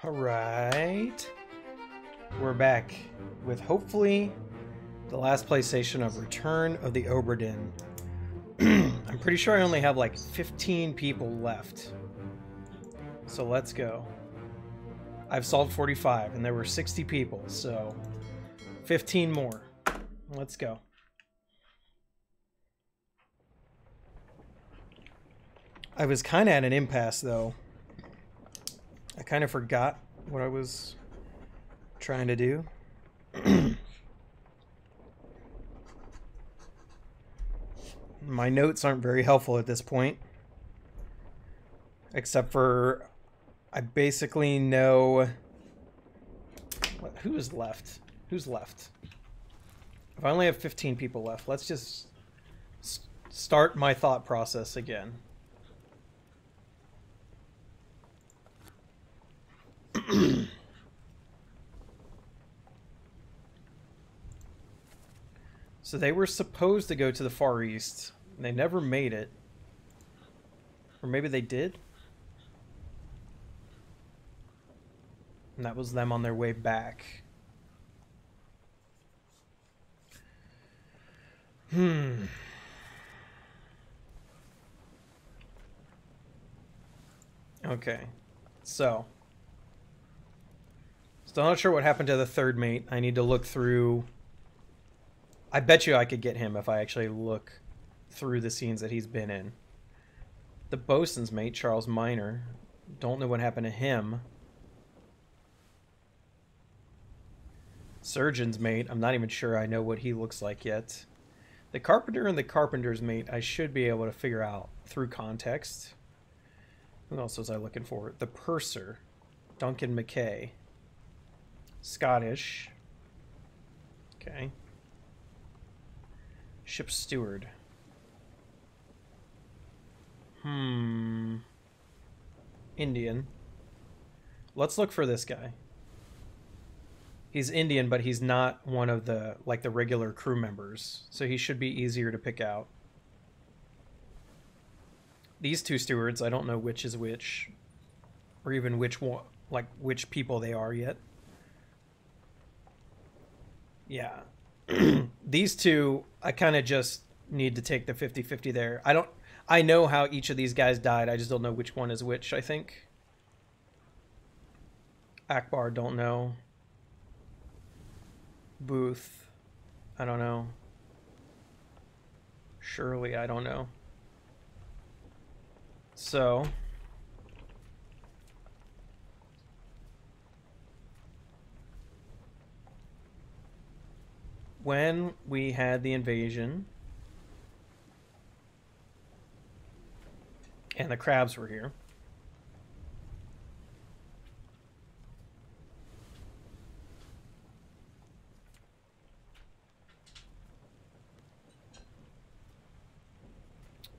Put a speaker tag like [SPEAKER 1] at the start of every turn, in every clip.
[SPEAKER 1] Alright. We're back with hopefully the last PlayStation of Return of the Obra Dinn. I'm pretty sure I only have like 15 people left. So let's go. I've solved 45 and there were 60 people, so 15 more. Let's go. I was kind of at an impasse though. I kind of forgot what I was trying to do. My notes aren't very helpful at this point. Except for I basically know who is left. Who's left? If I only have 15 people left, let's just start my thought process again. So they were supposed to go to the Far East. They never made it. Or maybe they did? And that was them on their way back. Okay. So. Still not sure what happened to the third mate. I need to look through. I bet you I could get him if I actually look through the scenes that he's been in. The bosun's mate, Charles Minor. Don't know what happened to him. Surgeon's mate. I'm not even sure I know what he looks like yet. The carpenter and the carpenter's mate I should be able to figure out through context. Who else was I looking for? The purser. Duncan McKay. Scottish. Okay. Ship steward. Indian. Let's look for this guy. He's Indian, but he's not one of the, like, the regular crew members. So he should be easier to pick out. These two stewards, I don't know which is which. Or even which one, like, which people they are yet. Yeah. These two, I kind of just need to take the 50-50 there. I know how each of these guys died. I just don't know which one is which, I think. Akbar, don't know. Booth, I don't know. Shirley, I don't know. So. When we had the invasion and the crabs were here,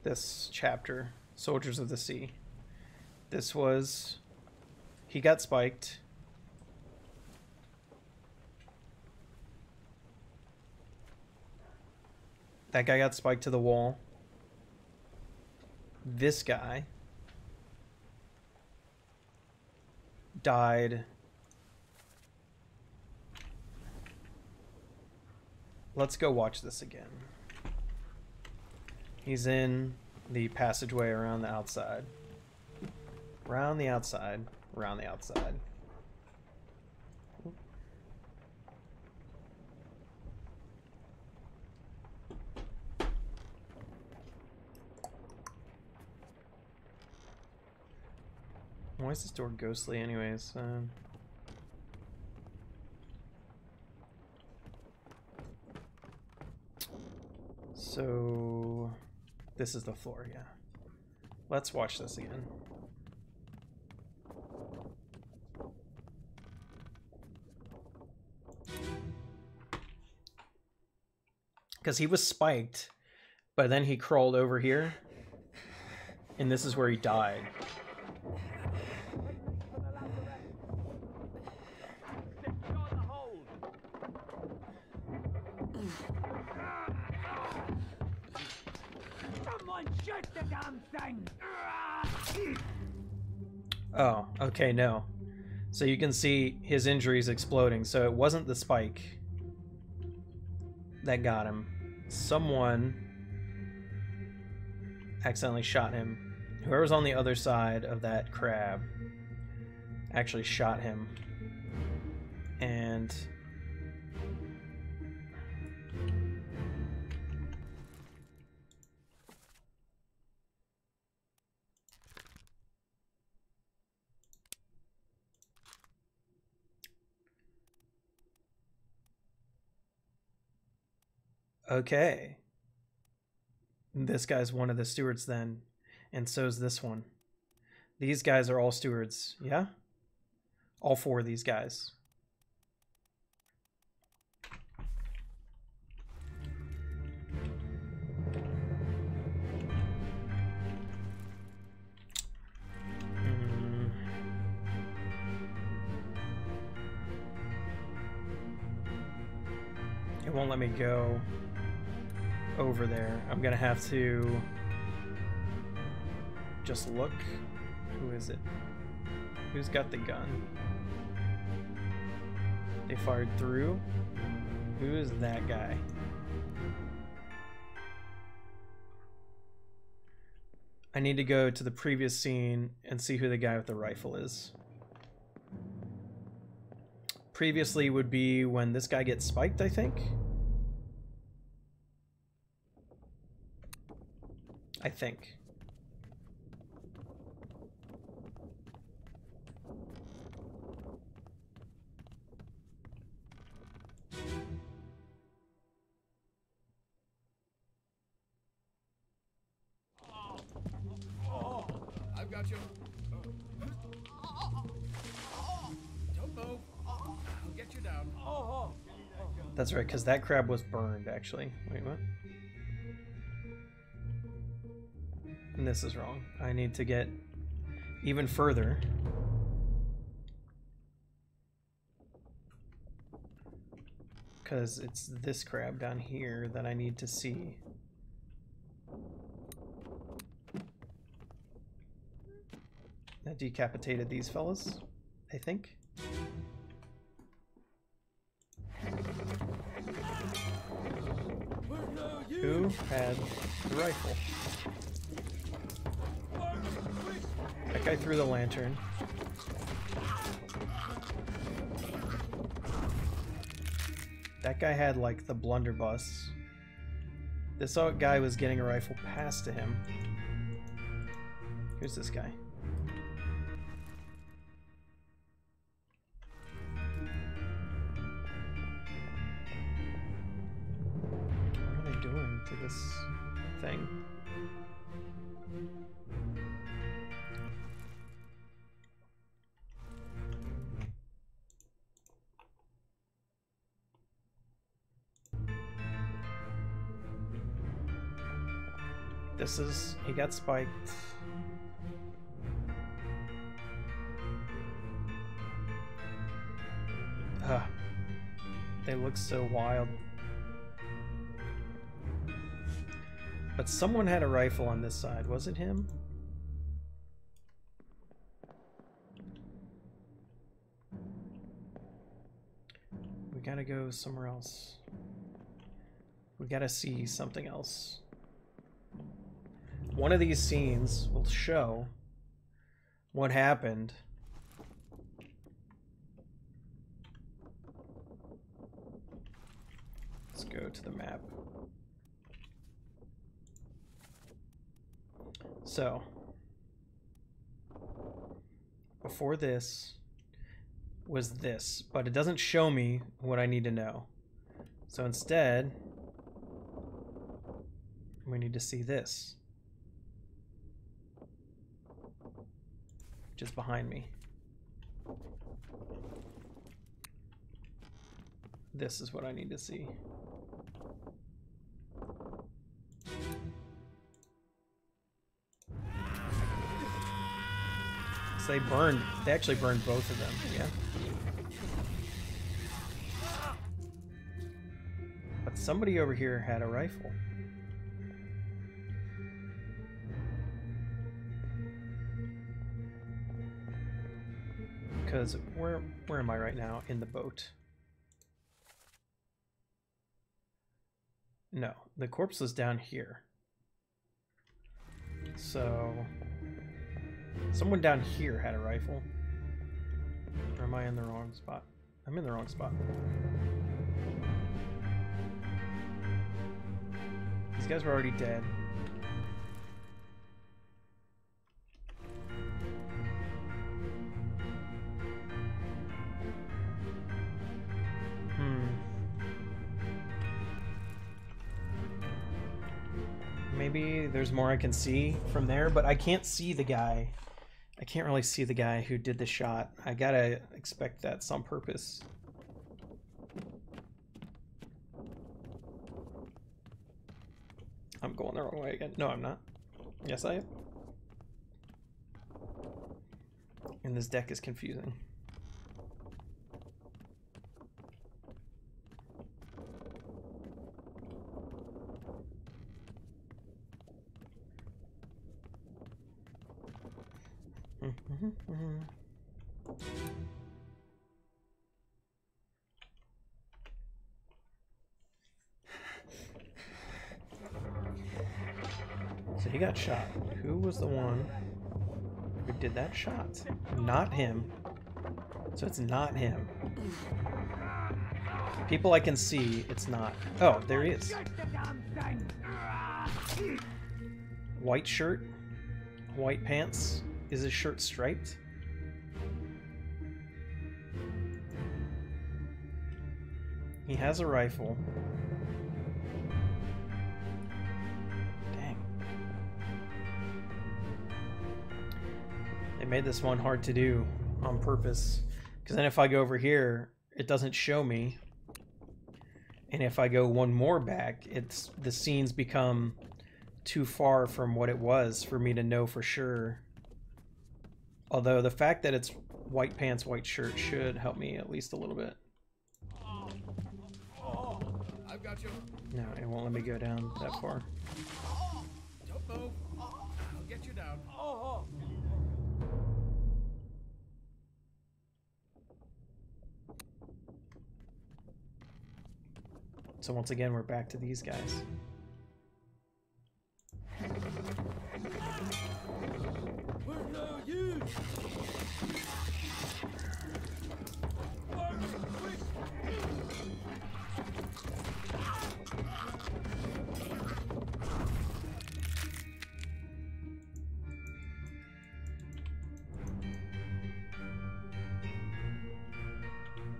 [SPEAKER 1] this chapter, Soldiers of the Sea, this was, he got spiked. That guy got spiked to the wall. This guy died. Let's go watch this again. He's in the passageway around the outside. Around the outside. Around the outside. Why is this door ghostly anyways? So this is the floor, yeah. Let's watch this again. Because he was spiked, but then he crawled over here, and this is where he died. Oh, okay, no. So you can see his injuries exploding. So it wasn't the spike that got him. Someone accidentally shot him. Whoever's on the other side of that crab actually shot him. And okay. This guy's one of the stewards then, and so's this one. These guys are all stewards, yeah? All four of these guys. It won't let me go over there. I'm gonna have to just look. Who is it? Who's got the gun? They fired through. Who is that guy? I need to go to the previous scene and see who the guy with the rifle is. Previously would be when this guy gets spiked, I think.
[SPEAKER 2] I've got you. Don't move. I'll get you down.
[SPEAKER 1] That's right, because that crab was burned, actually. Wait, what? And this is wrong. I need to get even further. Because it's this crab down here that I need to see. That decapitated these fellas, I think. Who had the rifle? That guy threw the lantern. That guy had like the blunderbuss. This guy was getting a rifle passed to him. Who's this guy? What are they doing to this thing? This is, he got spiked. They look so wild. But someone had a rifle on this side, was it him? We gotta go somewhere else. We gotta see something else. One of these scenes will show what happened. Let's go to the map. So, before this was this, but it doesn't show me what I need to know. So instead, we need to see this. Just behind me. This is what I need to see. So they actually burned both of them, yeah. But somebody over here had a rifle. Because where am I right now? In the boat. No, the corpse was down here. So someone down here had a rifle. Or am I in the wrong spot? I'm in the wrong spot. These guys were already dead. Maybe there's more I can see from there, but I can't see the guy. I can't really see the guy who did the shot. I gotta expect that's on purpose. I'm going the wrong way again. No, I'm not. Yes, I am. And this deck is confusing. So he got shot. Who was the one who did that shot? Not him. So it's not him. People I can see, it's not. Oh, there he is. White shirt, white pants. Is his shirt striped? He has a rifle. Dang. They made this one hard to do on purpose. Because then if I go over here, it doesn't show me. And if I go one more back, the scenes become too far from what it was for me to know for sure. Although the fact that it's white pants, white shirt should help me at least a little bit.
[SPEAKER 2] I've got you.
[SPEAKER 1] No, it won't let me go down that far.
[SPEAKER 2] Don't move. I'll get you down.
[SPEAKER 1] So once again, we're back to these guys.
[SPEAKER 2] Where's no use?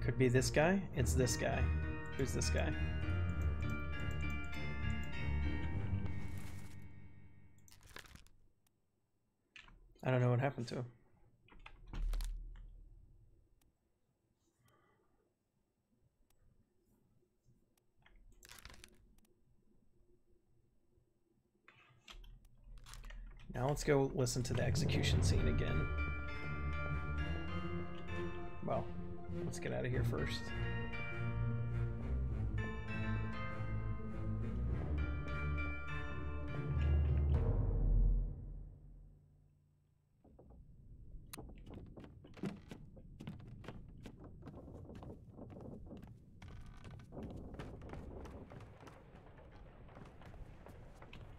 [SPEAKER 1] Could be this guy. It's this guy. Who's this guy? I don't know what happened to him. Now let's go listen to the execution scene again. Well, let's get out of here first.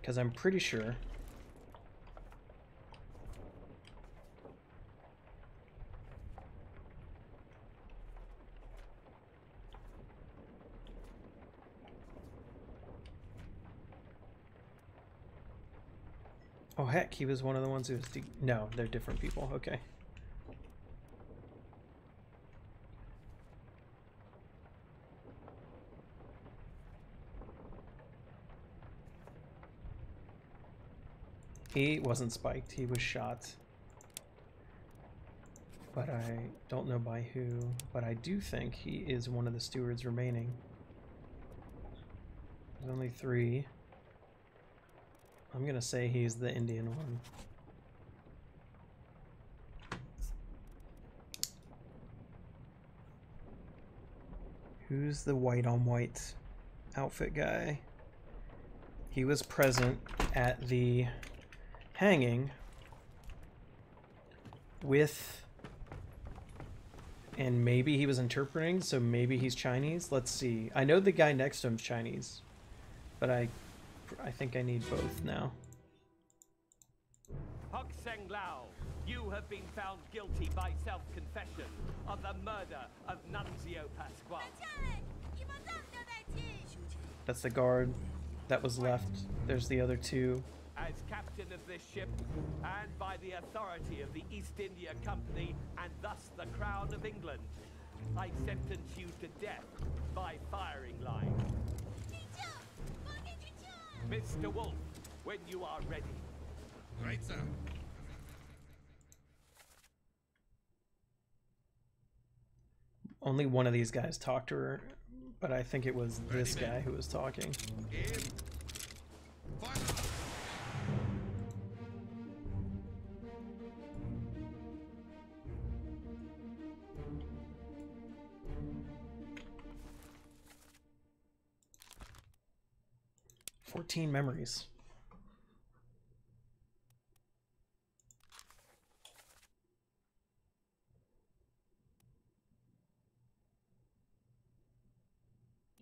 [SPEAKER 1] Because I'm pretty sure oh heck, he was one of the ones who was no, they're different people. Okay. He wasn't spiked, he was shot. But I don't know by who. But I do think he is one of the stewards remaining. There's only 3. I'm gonna say he's the Indian one. Who's the white on white outfit guy? He was present at the hanging with And maybe he was interpreting, so maybe he's Chinese. Let's see. I know the guy next to him's Chinese, but I think I need both now.
[SPEAKER 3] Hock Seng Lao, you have been found guilty by self-confession of the murder of Nunzio Pasquale.
[SPEAKER 1] That's the guard that was left. There's the other two.
[SPEAKER 3] As captain of this ship, and by the authority of the East India Company, and thus the Crown of England, I sentence you to death by firing line. Mr. Wolf, when you are ready.
[SPEAKER 2] Right, sir.
[SPEAKER 1] Only one of these guys talked to her, but I think it was this guy who was talking.
[SPEAKER 2] Aim. Fire.
[SPEAKER 1] 14 memories.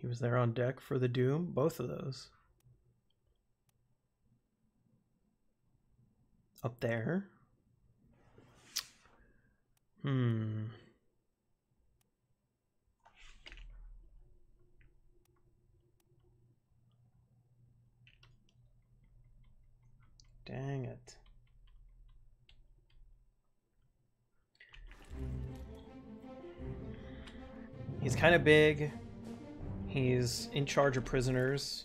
[SPEAKER 1] He was there on deck for the Doom, both of those. Up there. Dang it. He's kind of big. He's in charge of prisoners.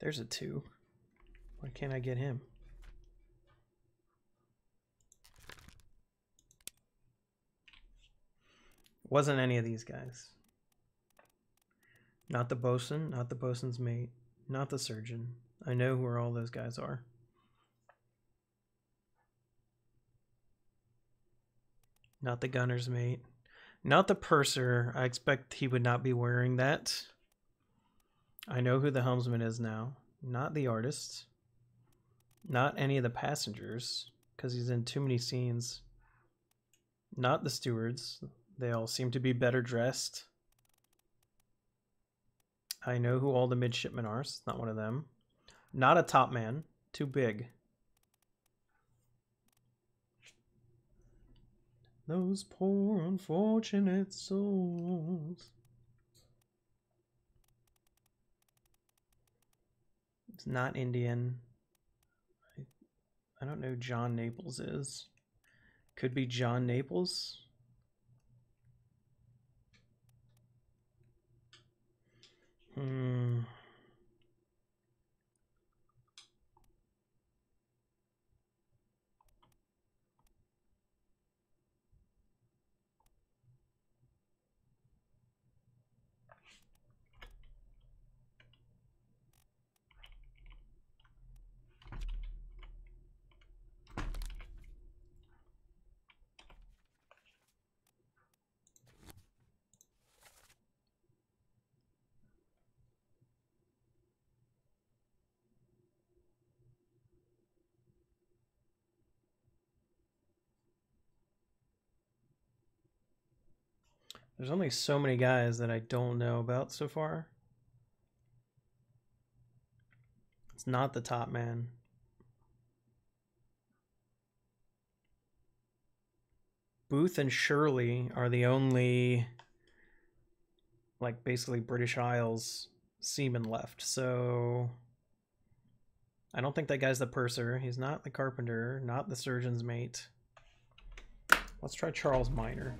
[SPEAKER 1] There's a 2. Why can't I get him? Wasn't any of these guys. Not the bosun, not the bosun's mate, not the surgeon. I know where all those guys are. Not the gunner's mate. Not the purser. I expect he would not be wearing that. I know who the helmsman is now. Not the artist. Not any of the passengers, because he's in too many scenes. Not the stewards. They all seem to be better dressed. I know who all the midshipmen are. So it's not one of them. Not a top man. Too big. Those poor unfortunate souls. It's not Indian. I don't know who John Naples is. Could be John Naples. There's only so many guys that I don't know about so far. It's not the top man. Booth and Shirley are the only, like, basically British Isles seamen left. So I don't think that guy's the purser. He's not the carpenter, not the surgeon's mate. Let's try Charles Minor.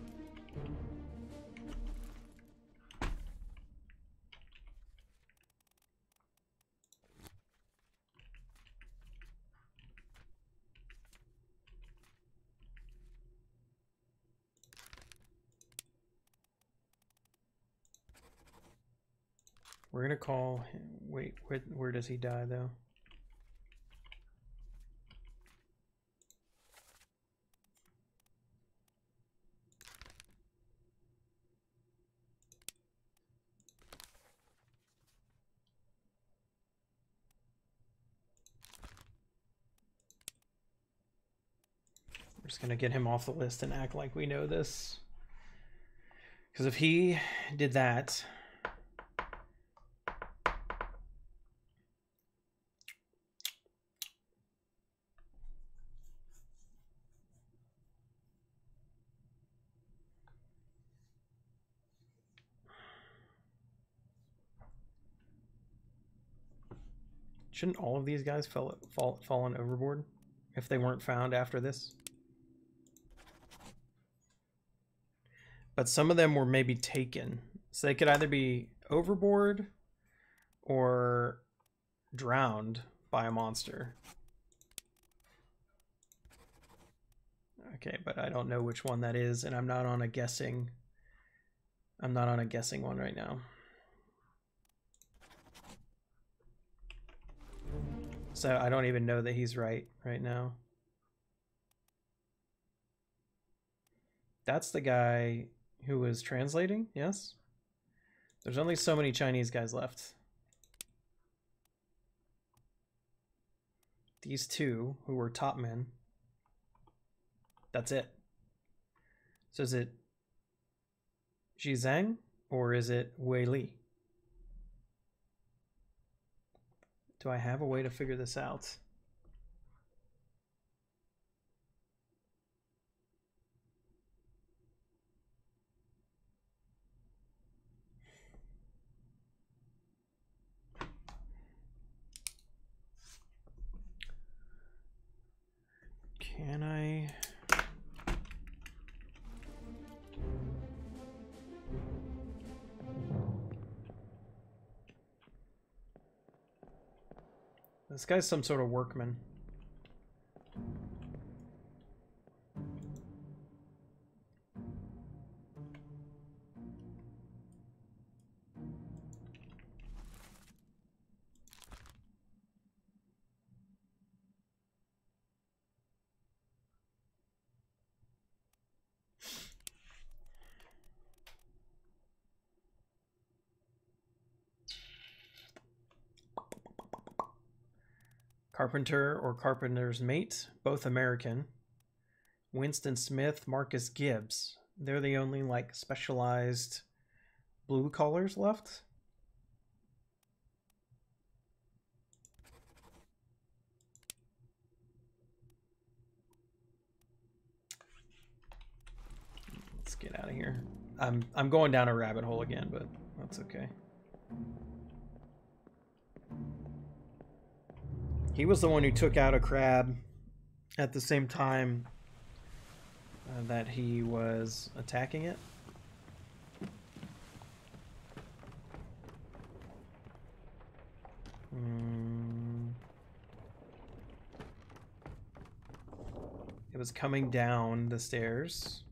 [SPEAKER 1] We're gonna call him. Wait, where does he die though? We're just gonna get him off the list and act like we know this. Because if he did that, shouldn't all of these guys fallen overboard if they weren't found after this? But some of them were maybe taken. So they could either be overboard or drowned by a monster. Okay, but I don't know which one that is, and I'm not on a guessing one right now. So I don't even know that he's right now. That's the guy who was translating, yes? There's only so many Chinese guys left. These two who were top men. That's it. So is it Xi Zhang or is it Wei Li? Do I have a way to figure this out? Can I? This guy's some sort of workman. Carpenter or carpenter's mate, both American. Winston Smith, Marcus Gibbs. They're the only like specialized blue collars left. Let's get out of here. I'm going down a rabbit hole again, but that's okay. He was the one who took out a crab at the same time that he was attacking it. It was coming down the stairs.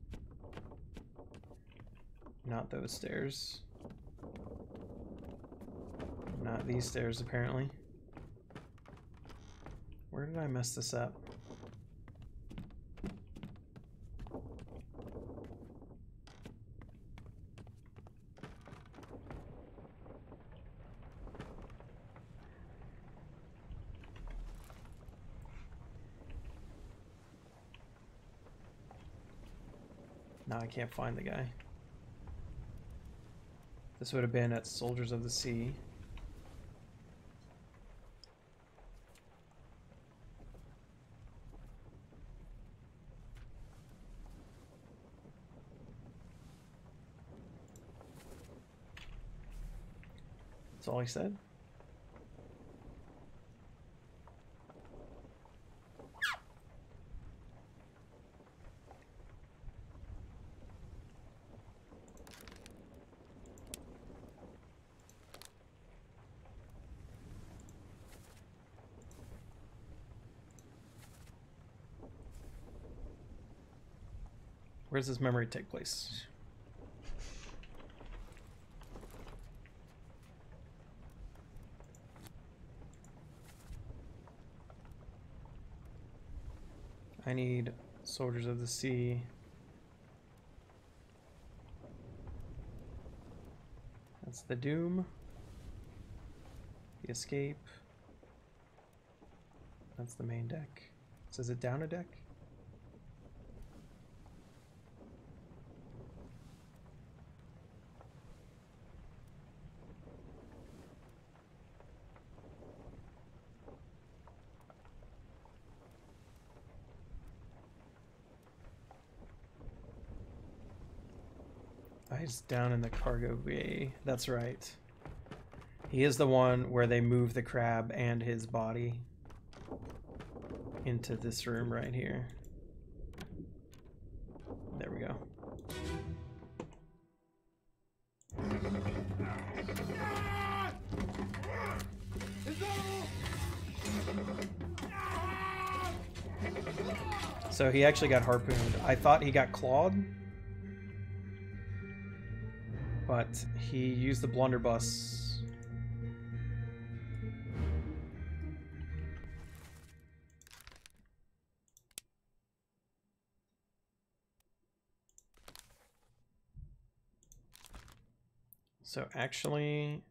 [SPEAKER 1] Not those stairs. Not these stairs, apparently. Where did I mess this up? Now I can't find the guy. This would have been at Soldiers of the Sea. That's all he said. Where does this memory take place? I need Soldiers of the Sea. That's the Doom. The Escape. That's the main deck. So is it down a deck? He's down in the cargo bay. That's right. He is the one where they move the crab and his body into this room right here. There we go. So he actually got harpooned. I thought he got clawed, but he used the blunderbuss. So actually,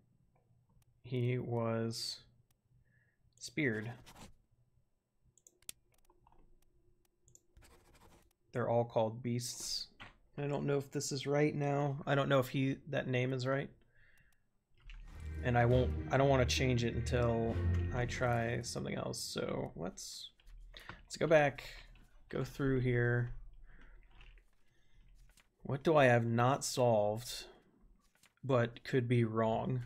[SPEAKER 1] he was speared. They're all called beasts. I don't know if this is right now. I don't know if that name is right. And I don't want to change it until I try something else. So let's go back, go through here. What do I have not solved but could be wrong?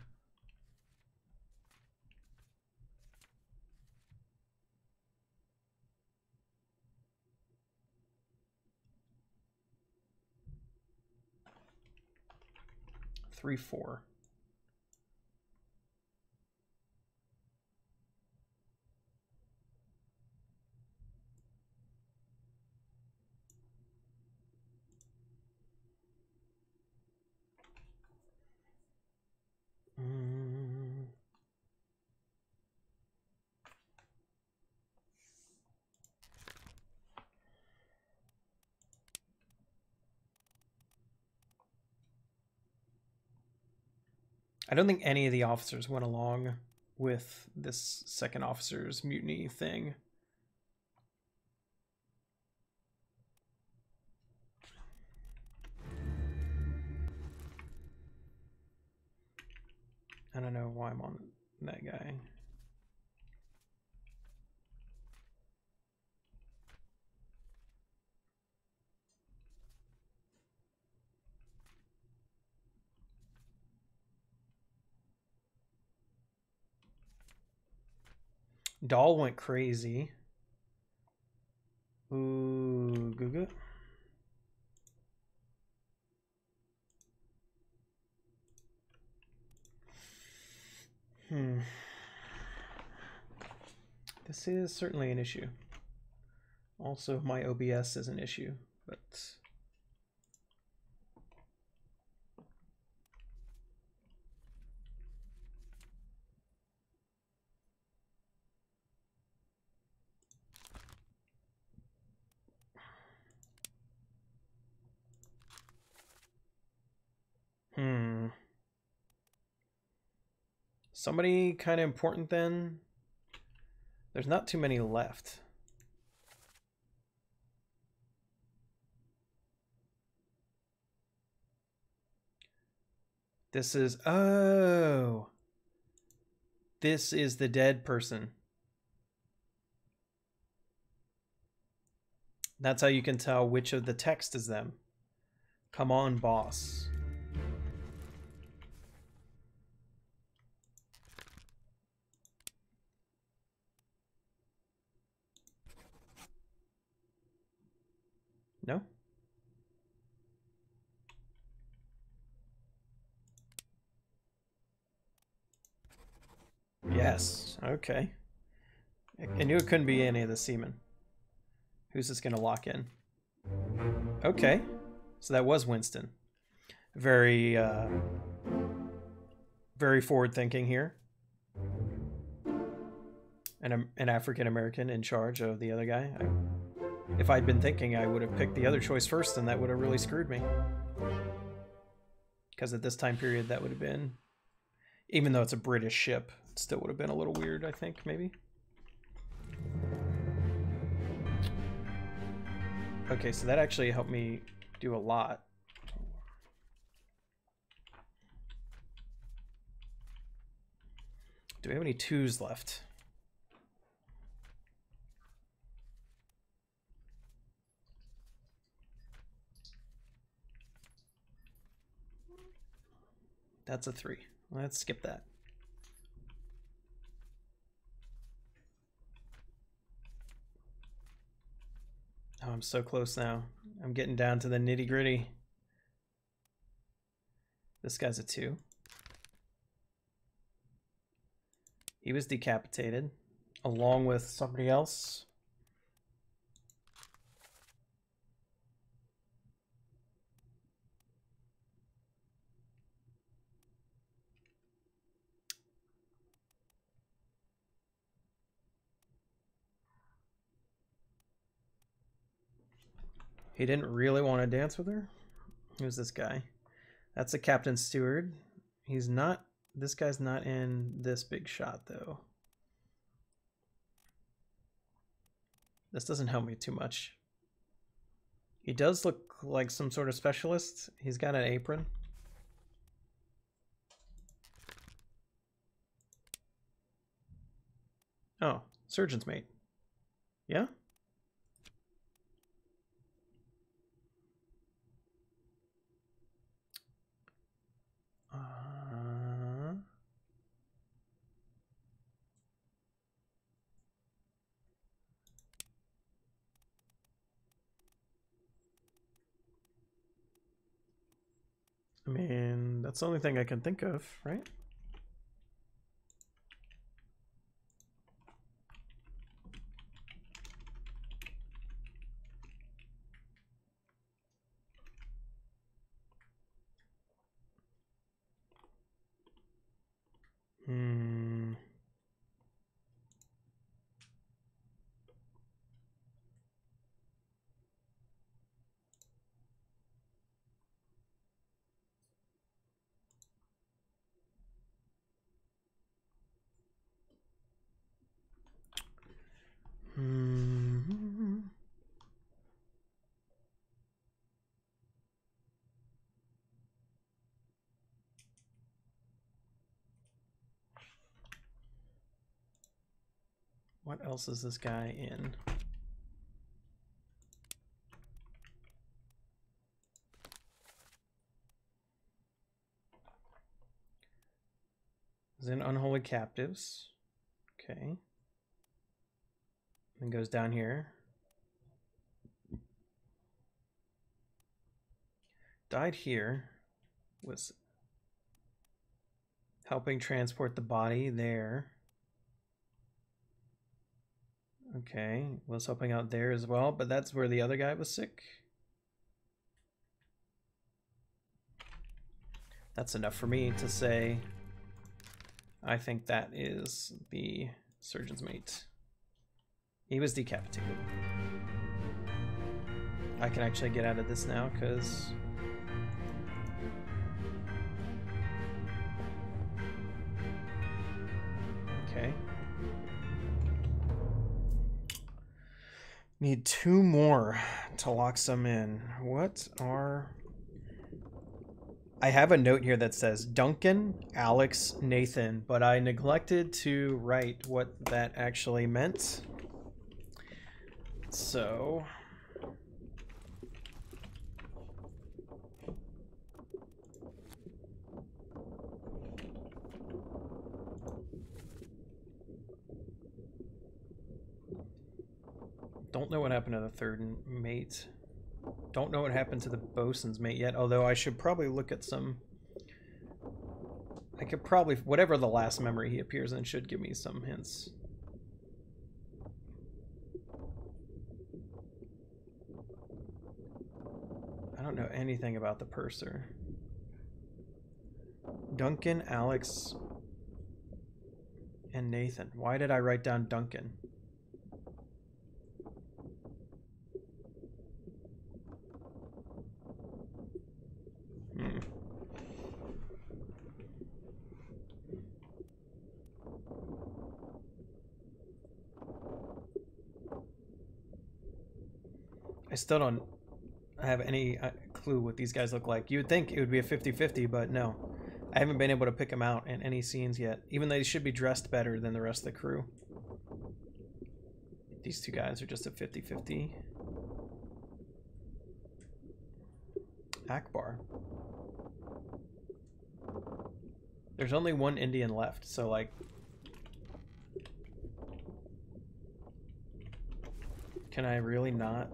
[SPEAKER 1] Three, 4. I don't think any of the officers went along with this second officer's mutiny thing. I don't know why I'm on that guy. Doll went crazy. Ooh, Guga. This is certainly an issue. Also, my OBS is an issue, but... Somebody kind of important then? There's not too many left. This is... Oh! This is the dead person. That's how you can tell which of the text is them. Come on, boss. No? Yes. Okay. I knew it couldn't be any of the seamen. Who's this going to lock in? Okay. So that was Winston. Very, very forward thinking here. And an African American in charge of the other guy. If I'd been thinking, I would have picked the other choice first, and that would have really screwed me. Because at this time period, that would have been, even though it's a British ship, it still would have been a little weird, I think, maybe. Okay, so that actually helped me do a lot. Do we have any 2s left? That's a 3. Let's skip that. Oh, I'm so close now. I'm getting down to the nitty-gritty. This guy's a 2. He was decapitated, along with somebody else. He didn't really want to dance with her? Who's this guy? That's a captain steward. He's not, this guy's not in this big shot though. This doesn't help me too much. He does look like some sort of specialist. He's got an apron. Oh, surgeon's mate. Yeah? I mean, that's the only thing I can think of, right? What else is this guy in? He's in Unholy Captives. Okay. And goes down here. Died here. Was helping transport the body there. Okay, was helping out there as well, but that's where the other guy was sick. That's enough for me to say I think that is the surgeon's mate. He was decapitated. I can actually get out of this now because okay. Need 2 more to lock some in. What are... I have a note here that says Duncan, Alex, Nathan, but I neglected to write what that actually meant. So... Don't know what happened to the third mate. Don't know what happened to the bosun's mate yet, although I should probably look at some... I could probably... Whatever the last memory he appears in should give me some hints. I don't know anything about the purser. Duncan, Alex, and Nathan. Why did I write down Duncan? I still don't have any clue what these guys look like. You would think it would be a 50-50, but no. I haven't been able to pick them out in any scenes yet, even though they should be dressed better than the rest of the crew. These two guys are just a 50-50. Akbar. There's only one Indian left, so like... Can I really not?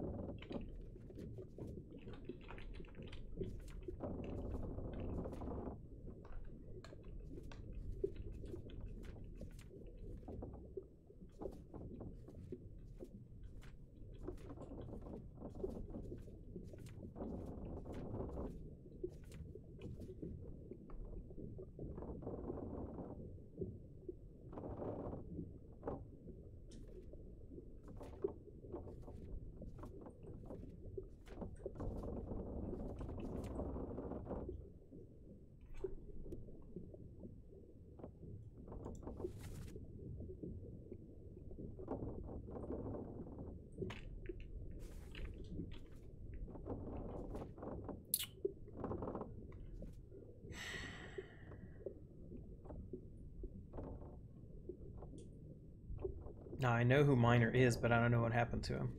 [SPEAKER 1] Now, I know who Miner is, but I don't know what happened to him.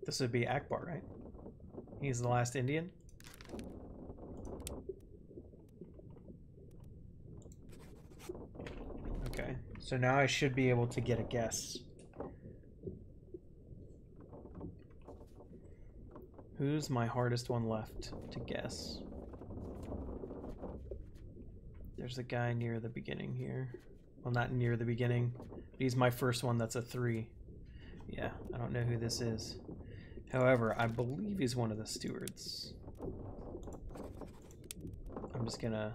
[SPEAKER 1] This would be Akbar, right? He's the last Indian? Okay, so now I should be able to get a guess. Who's my hardest one left to guess? There's a guy near the beginning here. Well, not near the beginning. But he's my first one that's a 3. Yeah, I don't know who this is. However, I believe he's one of the stewards. I'm just gonna...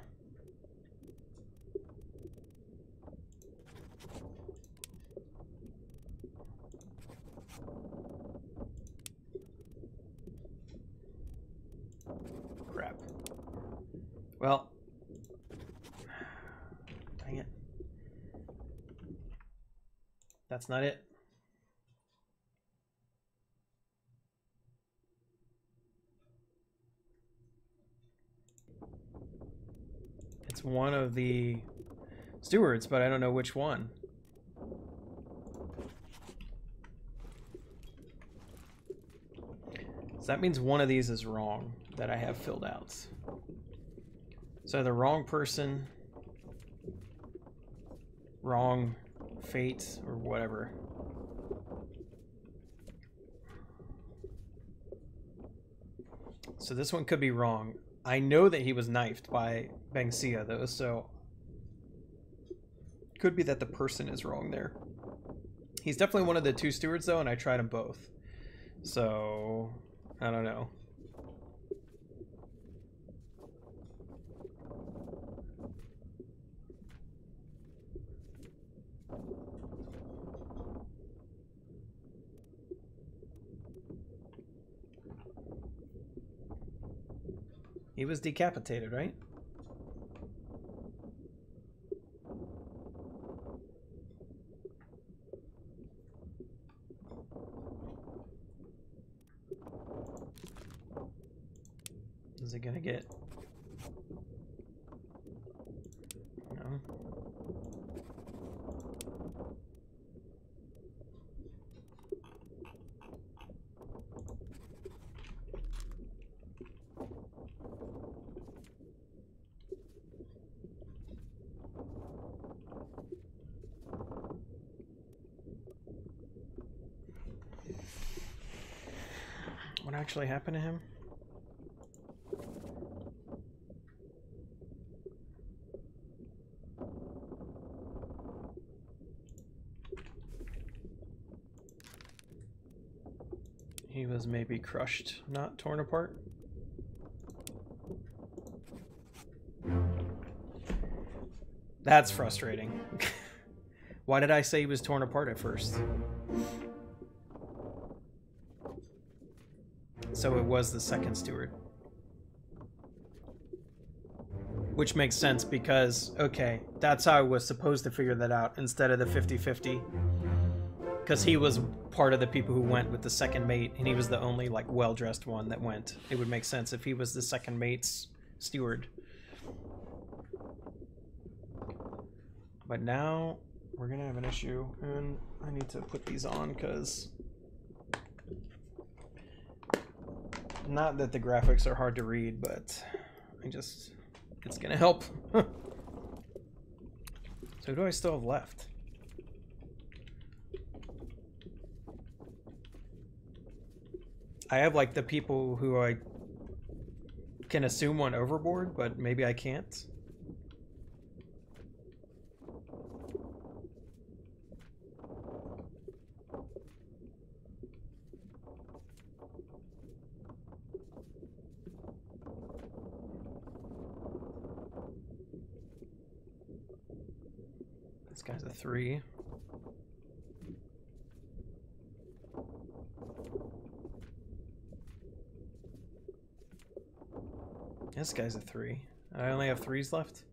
[SPEAKER 1] Crap. Well... Dang it. That's not it. It's one of the stewards, but I don't know which one. So that means one of these is wrong that I have filled out. So the wrong person, wrong fate, or whatever. So this one could be wrong. I know that he was knifed by Bangsia, though, so... Could be that the person is wrong there. He's definitely one of the 2 stewards, though, and I tried them both. So... I don't know. He was decapitated, right? Is it gonna get... No. What actually happened to him? He was maybe crushed, not torn apart. That's frustrating. Why did I say he was torn apart at first? So it was the second steward. Which makes sense because, okay, that's how I was supposed to figure that out instead of the 50-50. Because he was part of the people who went with the second mate, and he was the only, like, well-dressed one that went. It would make sense if he was the second mate's steward. But now, we're gonna have an issue, and I need to put these on, because... Not that the graphics are hard to read, but I just... It's gonna help. So who do I still have left? I have like the people who I can assume went overboard, but maybe I can't. This guy's a 3. This guy's a 3. I only have 3s left.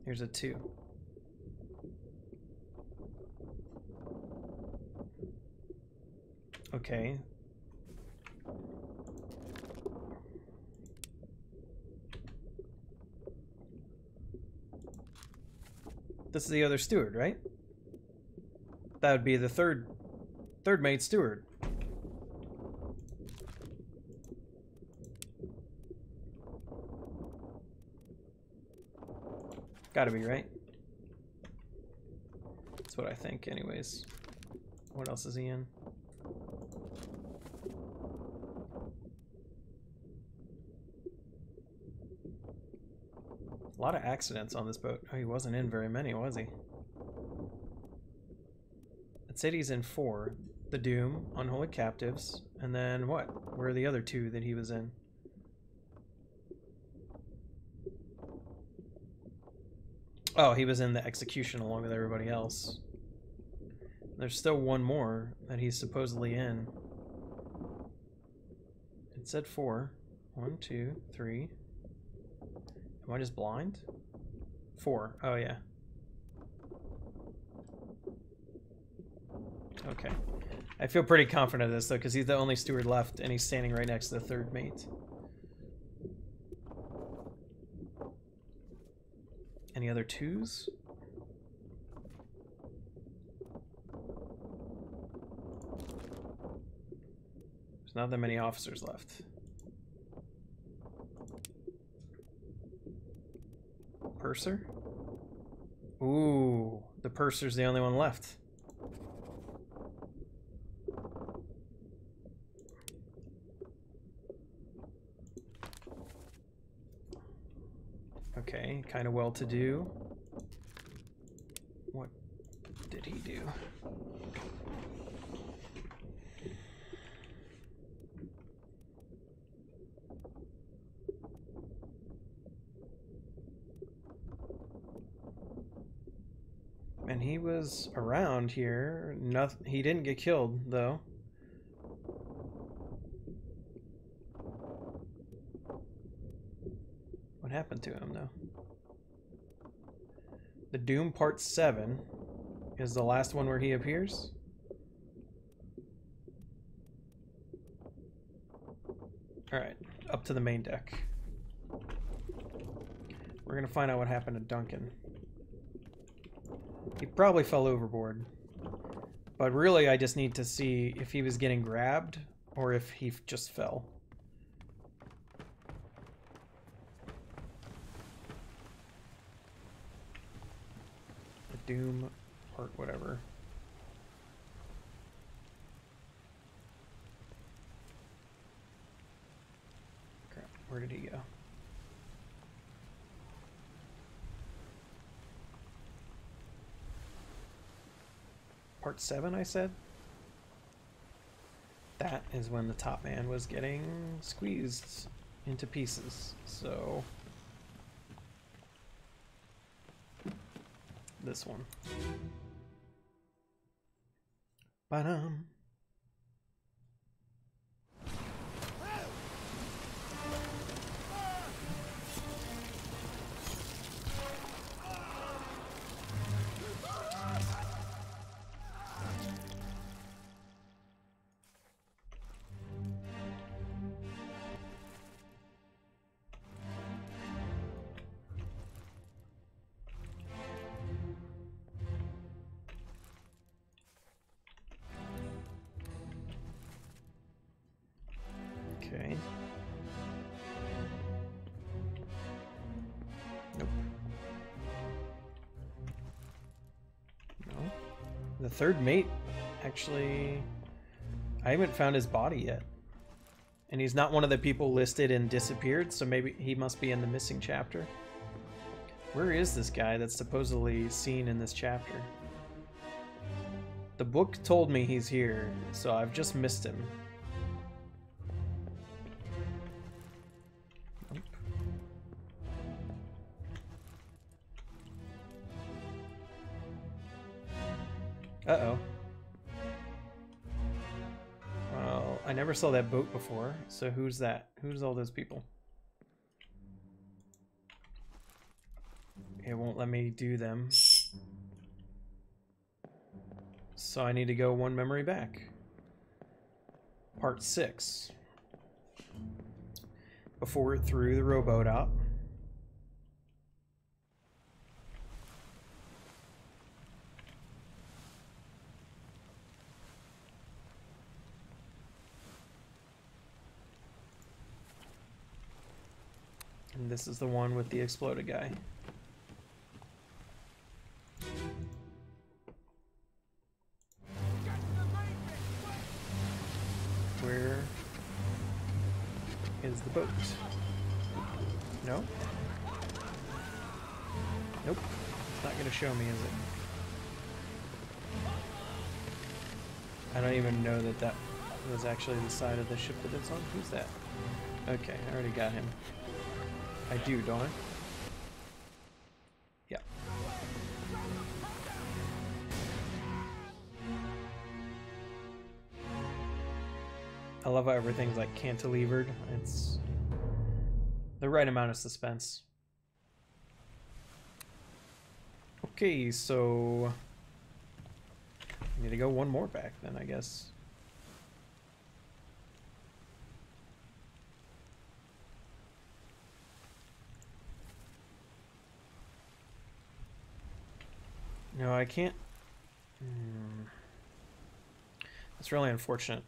[SPEAKER 1] Here's a 2. Okay. This is the other steward, right? That would be the third mate steward. Gotta be, right? That's what I think, anyways. What else is he in? A lot of accidents on this boat. Oh, he wasn't in very many, was he? It said he's in 4. The Doom, Unholy Captives, and then what? Where are the other 2 that he was in? Oh, he was in the Execution along with everybody else. There's still one more that he's supposedly in. It said 4. 1, 2, 3. Am I just blind? 4. Oh, yeah. Okay. I feel pretty confident of this, though, because he's the only steward left, and he's standing right next to the third mate. Any other 2s? There's not that many officers left. Purser? Ooh, the purser's the only one left. Okay, kind of well-to-do. What did he do? And he was around here. He didn't get killed, though. What happened to him, though? The Doom Part 7 is the last one where he appears. Alright, up to the main deck. We're gonna find out what happened to Duncan. He probably fell overboard. But really, I just need to see if he was getting grabbed or if he just fell. The Doom Part whatever. Crap, where did he go? Part 7, I said? That is when the top man was getting squeezed into pieces, so... This one. Ba-dum. Okay. Nope. No. The third mate, actually, I haven't found his body yet. And he's not one of the people listed and disappeared, so maybe he must be in the missing chapter. Where is this guy that's supposedly seen in this chapter? The book told me he's here, so I've just missed him. Nope. Uh-oh. Well, I never saw that boat before, so who's that? Who's all those people? It won't let me do them. So I need to go one memory back. Part 6. Before it threw the rowboat out. And this is the one with the exploded guy. Where is the boat? No? Nope. It's not going to show me, is it? I don't even know that that was actually the side of the ship that it's on. Who's that? Okay, I already got him. I do, don't I? Yeah. I love how everything's like cantilevered. It's the right amount of suspense. Okay, so I need to go one more back then, I guess. No, I can't. That's really unfortunate.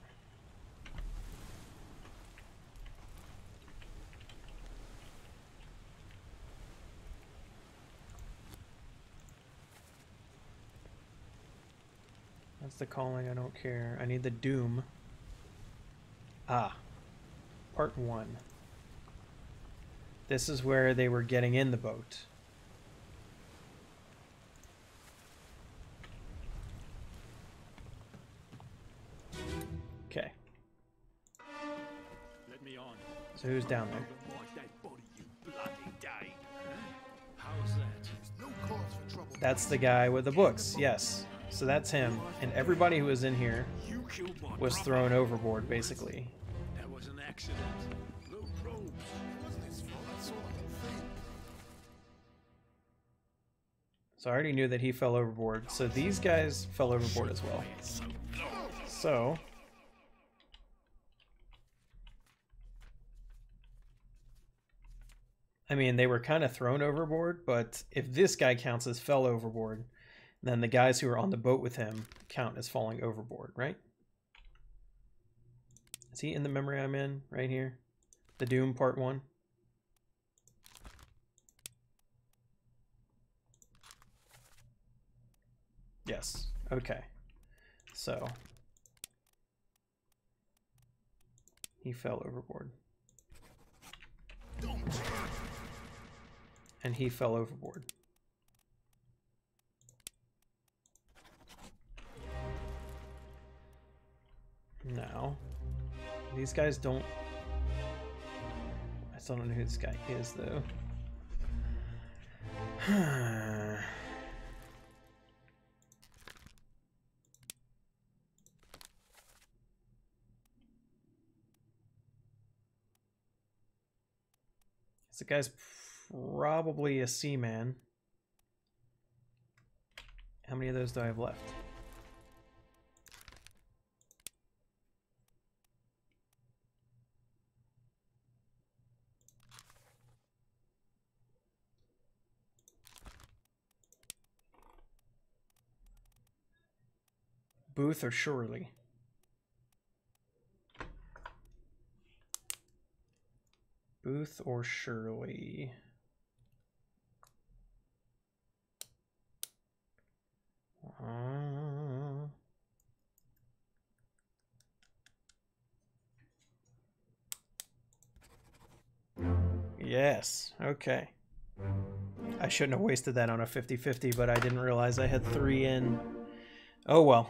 [SPEAKER 1] That's the calling, I don't care. I need the doom. Ah. Part 1. This is where they were getting in the boat. Okay.
[SPEAKER 2] Let me on.
[SPEAKER 1] So who's down there?
[SPEAKER 2] How's that?
[SPEAKER 1] That's the guy with the books, yes. So that's him. And everybody who was in here
[SPEAKER 2] You killed my
[SPEAKER 1] was
[SPEAKER 2] brother.
[SPEAKER 1] thrown overboard, basically.
[SPEAKER 2] That was an accident. No probes. It wasn't his fault. That's all I can think.
[SPEAKER 1] So I already knew that he fell overboard. So these guys fell overboard as well. So I mean, they were kind of thrown overboard, but if this guy counts as fell overboard, then the guys who are on the boat with him count as falling overboard, right? Is he in the memory I'm in right here? The Doom Part 1? Yes. Okay. So he fell overboard. And he fell overboard. Now, these guys don't... I still don't know who this guy is, though. This guy's probably a seaman. How many of those do I have left? Booth or Shirley? Ruth or Shirley? Yes, okay. I shouldn't have wasted that on a 50-50, but I didn't realize I had 3 in. Oh well.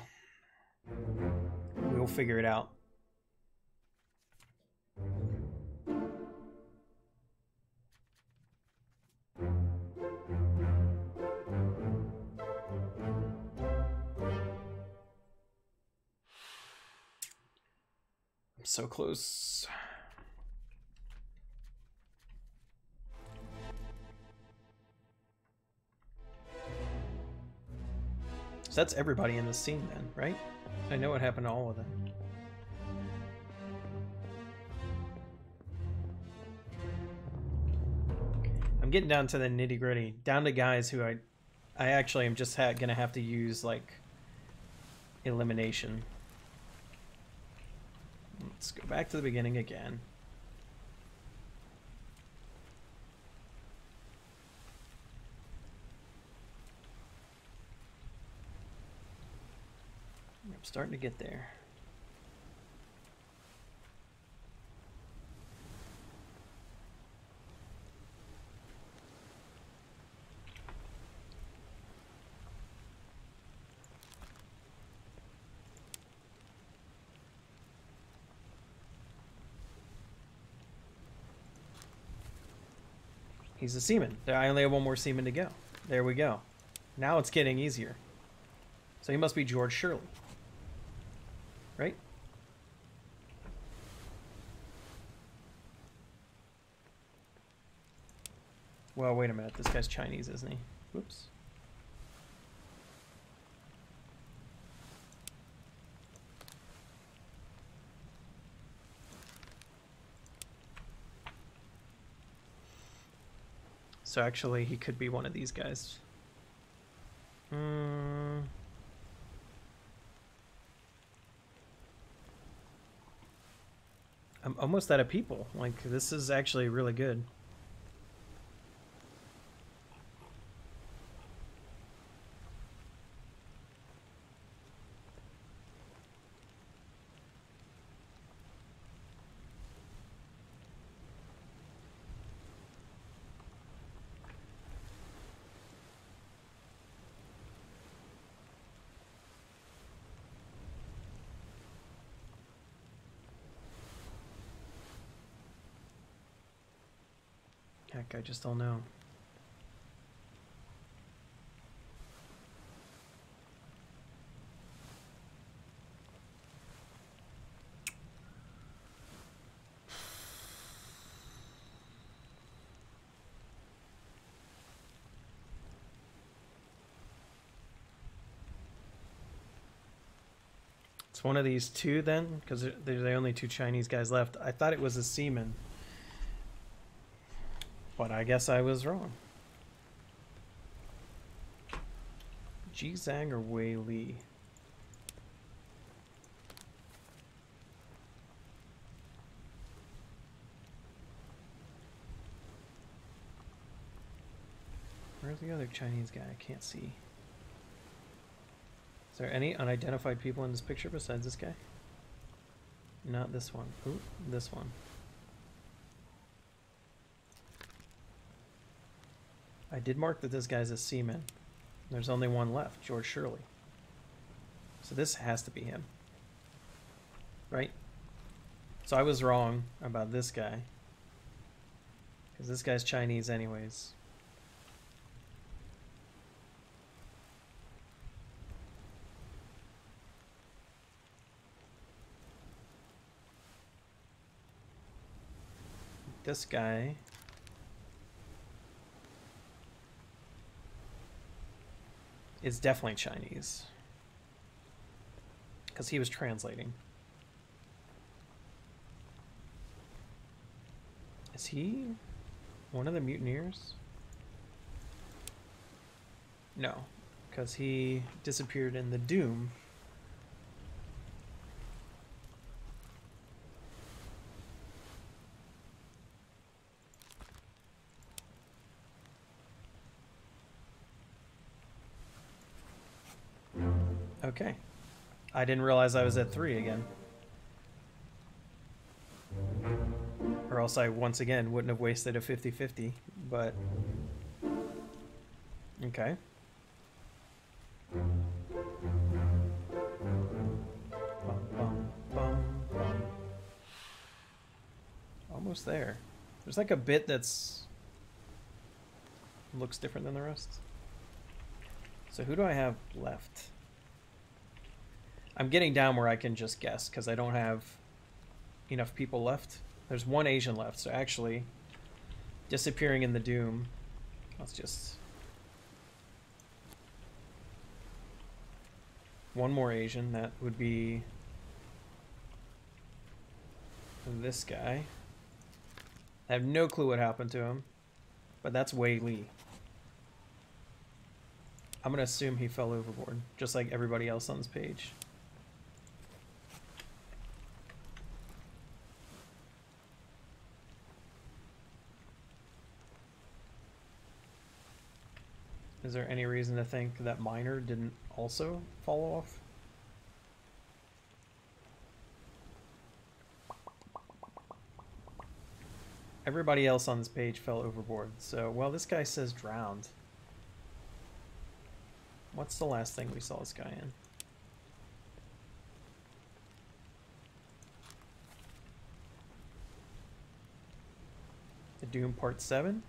[SPEAKER 1] We'll figure it out. I'm so close. So that's everybody in the scene then, right? I know what happened to all of them. I'm getting down to the nitty-gritty, down to guys who I actually am just gonna have to use like elimination. Let's go back to the beginning again. I'm starting to get there. He's a seaman. I only have one more seaman to go. There we go. Now it's getting easier. So he must be George Shirley. Right? Well, wait a minute. This guy's Chinese, isn't he? Whoops. So actually, he could be one of these guys. I'm almost out of people. Like, this is actually really good. Heck, I just don't know. It's one of these two then, because there's the only 2 Chinese guys left. I thought it was a seaman. But I guess I was wrong. Ji Zhang or Wei Li? Where's the other Chinese guy? I can't see. Is there any unidentified people in this picture besides this guy? Not this one. Ooh, this one. I did mark that this guy's a seaman. There's only one left, George Shirley. So this has to be him. Right? So I was wrong about this guy. Because this guy's Chinese anyways. This guy is definitely Chinese. Because he was translating. Is he one of the mutineers? No, because he disappeared in the Doom. Okay. I didn't realize I was at 3 again. Or else I, once again, wouldn't have wasted a 50-50, but... Okay. Bum, bum, bum, bum. Almost there. There's like a bit that's... looks different than the rest. So who do I have left? I'm getting down where I can just guess, because I don't have enough people left. There's 1 Asian left, so actually, disappearing in the Doom. Let's just... 1 more Asian, that would be this guy. I have no clue what happened to him, but that's Wei Li. I'm gonna assume he fell overboard, just like everybody else on this page. Is there any reason to think that Miner didn't also fall off? Everybody else on this page fell overboard. So, well, this guy says drowned. What's the last thing we saw this guy in? The Doom Part 7?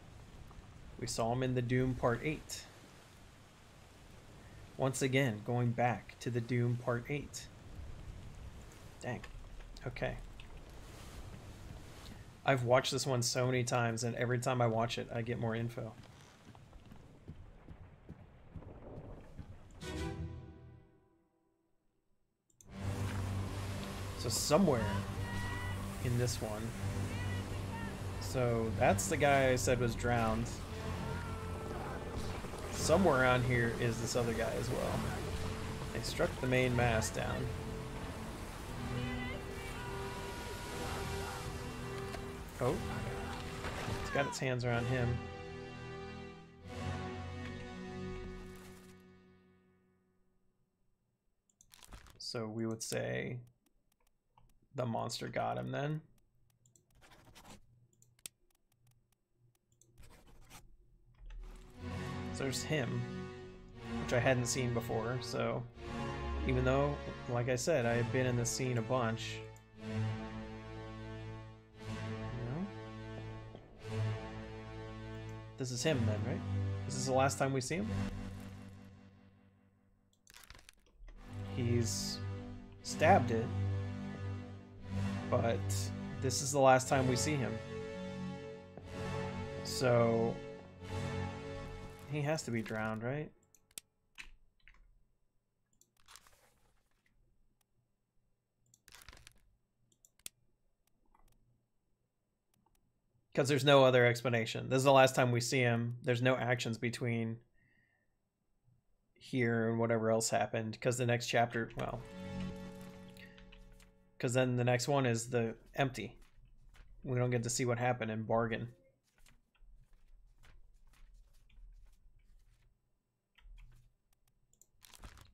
[SPEAKER 1] We saw him in the Doom Part 8. Once again, going back to the Doom Part 8. Dang. Okay. I've watched this one so many times, and every time I watch it, I get more info. So somewhere in this one. So that's the guy I said was drowned. Somewhere around here is this other guy as well. They struck the main mast down. Oh. It's got its hands around him. So we would say the monster got him then. So there's him, which I hadn't seen before, so even though, like I said, I had been in this scene a bunch. You know? This is him then, right? This is the last time we see him? He's stabbed it, but this is the last time we see him. So he has to be drowned, right? Because there's no other explanation. This is the last time we see him. There's no actions between here and whatever else happened. Because the next chapter, well... Because then the next one is the empty. We don't get to see what happened in Bargain.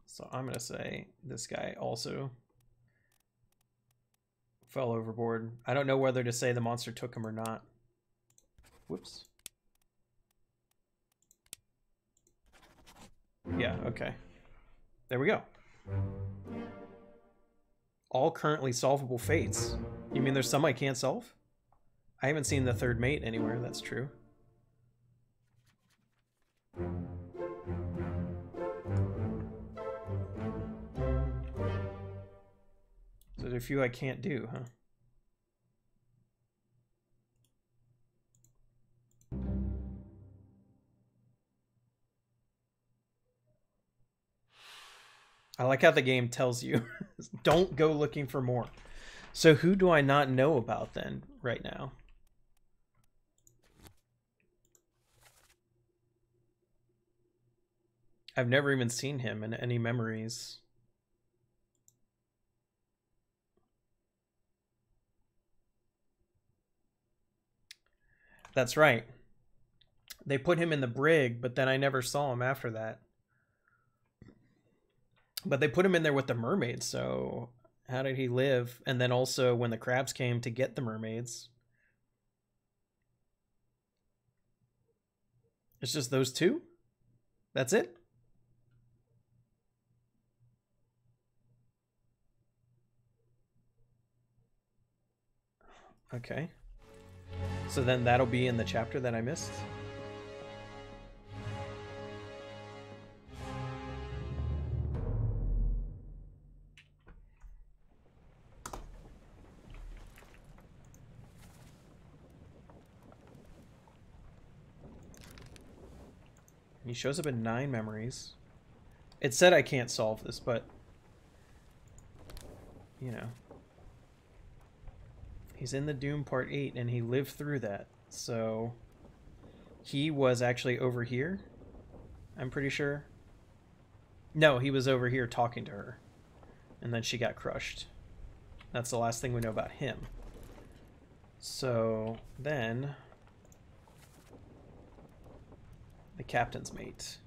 [SPEAKER 1] So I'm going to say this guy also fell overboard. I don't know whether to say the monster took him or not. Whoops. Yeah, okay. There we go. All currently solvable fates. You mean there's some I can't solve? I haven't seen the third mate anywhere, that's true. So there's a few I can't do, huh? I like how the game tells you, don't go looking for more. So who do I not know about then, right now? I've never even seen him in any memories. That's right. They put him in the brig, but then I never saw him after that. But they put him in there with the mermaids, so how did he live? And then also when the crabs came to get the mermaids, it's just those two? That's it? Okay. So then that'll be in the chapter that I missed? He shows up in 9 memories. It said I can't solve this, but you know. He's in the Doom Part 8 and he lived through that. So he was actually over here, I'm pretty sure. No, he was over here talking to her. And then she got crushed. That's the last thing we know about him. So then the captain's mate.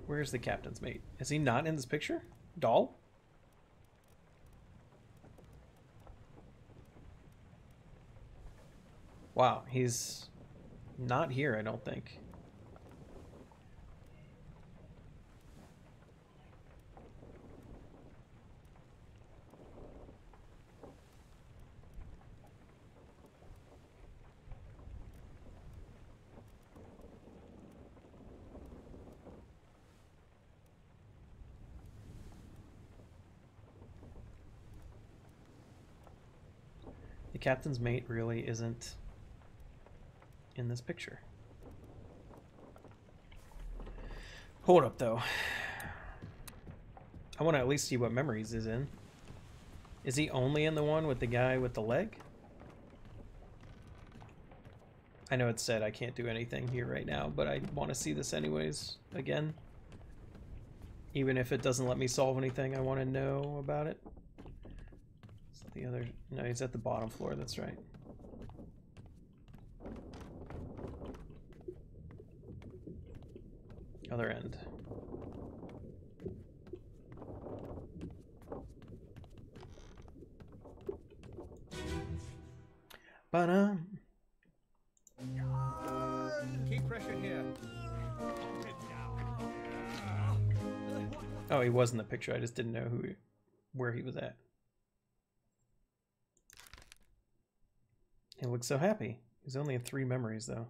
[SPEAKER 1] Where's the captain's mate? Is he not in this picture? Doll? Wow, he's not here, I don't think. The captain's mate really isn't in this picture. Hold up, though. I want to at least see what memories he's in. Is he only in the one with the guy with the leg? I know it said I can't do anything here right now, but I want to see this anyways, again. Even if it doesn't let me solve anything, I want to know about it. So the other... No, he's at the bottom floor, that's right. Other end. Ba-da.
[SPEAKER 2] Keep pressure here.
[SPEAKER 1] Oh, he was in the picture. I just didn't know where he was at. He looks so happy. He's only in 3 memories, though.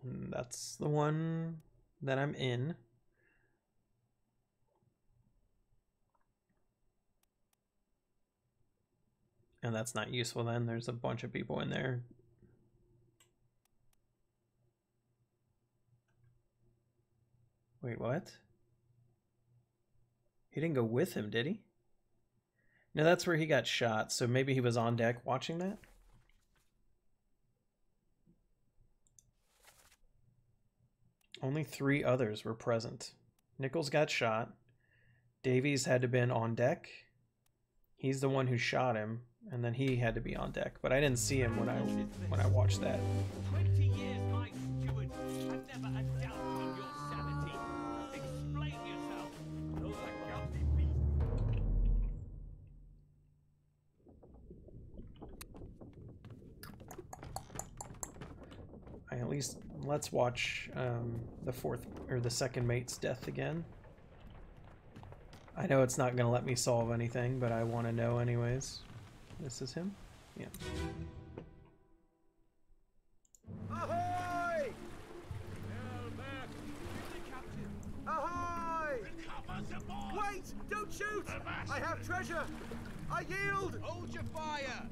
[SPEAKER 1] And that's the one that I'm in. And that's not useful then. There's a bunch of people in there. Wait, what? He didn't go with him, did he? No, that's where he got shot, so maybe he was on deck watching that? Only 3 others were present. Nichols got shot. Davies had to have been on deck. He's the one who shot him, and then he had to be on deck. But I didn't see him when I watched that.
[SPEAKER 3] 20 years, my steward, and never a doubt on your sanity. Explain yourself. Those are guilty beasts.
[SPEAKER 1] At least let's watch the second mate's death again. I know it's not going to let me solve anything, but I want to know anyways. This is him? Yeah.
[SPEAKER 2] Ahoy! Ahoy! Wait! Don't shoot! I have treasure! I yield! Hold your fire!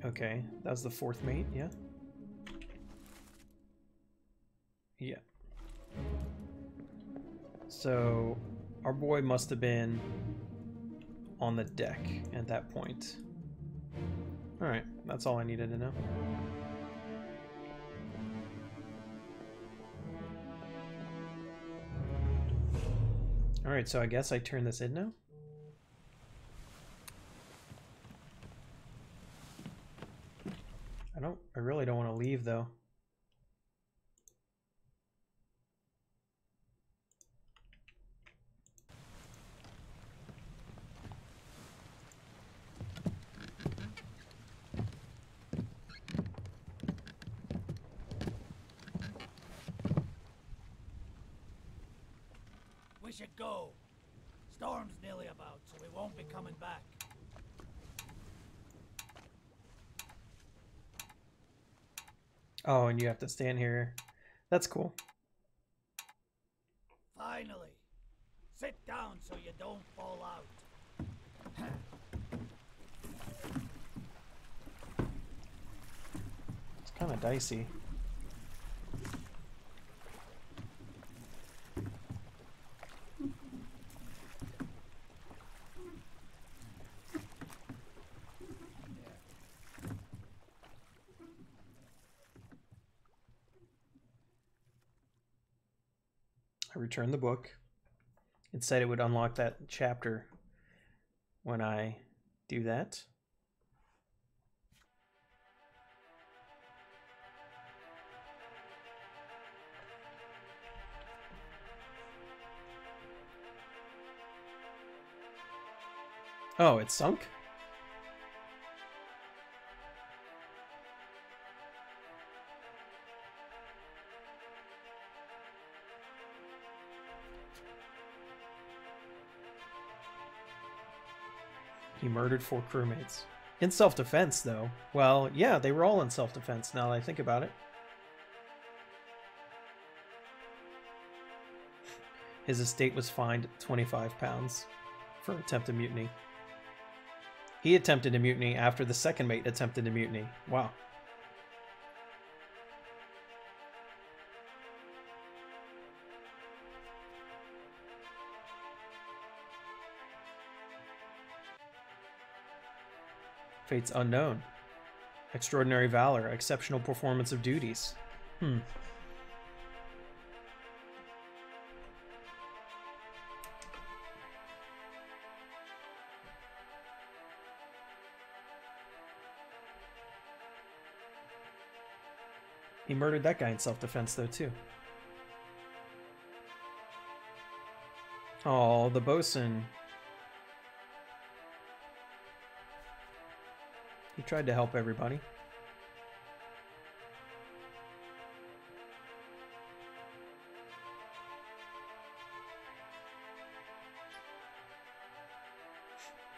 [SPEAKER 1] Okay, that was the 4th mate, yeah? Yeah. So, our boy must have been on the deck at that point. Alright, that's all I needed to know. Alright, so I guess I turn this in now? I really don't want to leave though.
[SPEAKER 4] We should go. Storm's nearly about, so we won't be coming back.
[SPEAKER 1] Oh, and you have to stand here. That's cool.
[SPEAKER 4] Finally. Sit down so you don't fall out.
[SPEAKER 1] It's kind of dicey. I returned the book. It said it would unlock that chapter when I do that. Oh, it's sunk? He murdered 4 crewmates. In self-defense, though. Well, yeah, they were all in self-defense, now that I think about it. His estate was fined £25 for attempted mutiny. He attempted a mutiny after the second mate attempted a mutiny. Wow. Fates unknown. Extraordinary valor. Exceptional performance of duties. He murdered that guy in self-defense, though, too. Oh, the bosun. He tried to help everybody.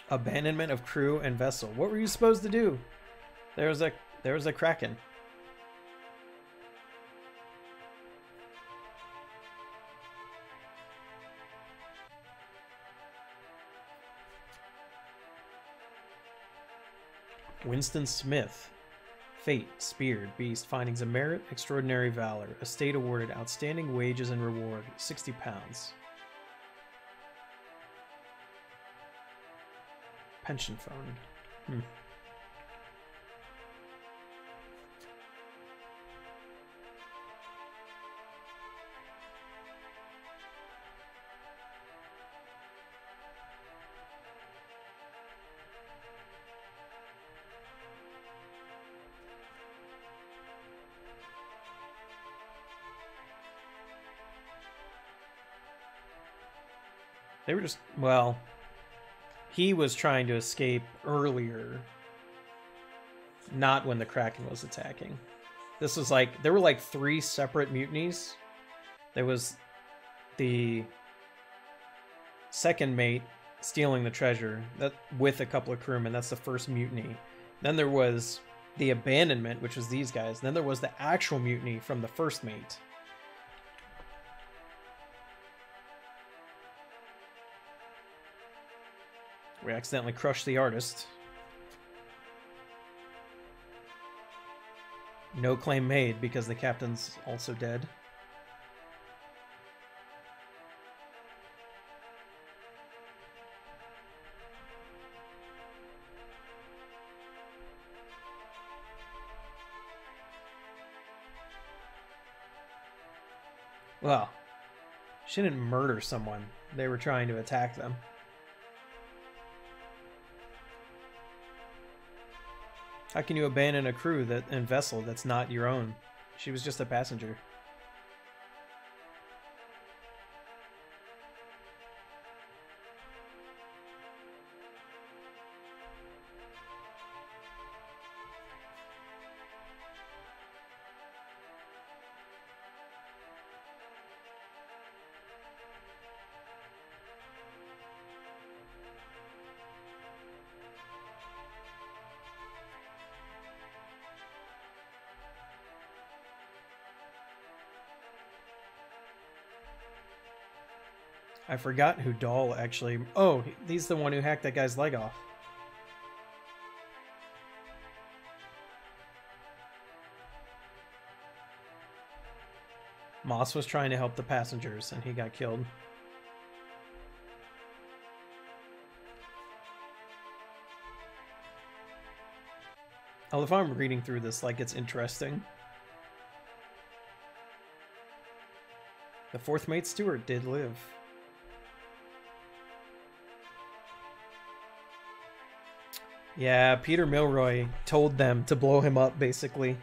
[SPEAKER 1] Abandonment of crew and vessel. What were you supposed to do? There was a kraken. Winston Smith. Fate, speared, beast, findings of merit, extraordinary valor. Estate awarded outstanding wages and reward, £60. Pension fund. They were just, well, he was trying to escape earlier, not when the Kraken was attacking. This was like, there were like 3 separate mutinies. There was the second mate stealing the treasure that with a couple of crewmen. That's the first mutiny. Then there was the abandonment, which was these guys. Then there was the actual mutiny from the first mate. We accidentally crushed the artist. No claim made because the captain's also dead. Well, she didn't murder someone. They were trying to attack them. How can you abandon a crew and vessel that's not your own? She was just a passenger. I forgot who Dahl actually... Oh, he's the one who hacked that guy's leg off. Moss was trying to help the passengers, and he got killed. Oh, if I'm reading through this like it's interesting. The fourth mate Stewart did live. Yeah, Peter Milroy told them to blow him up, basically.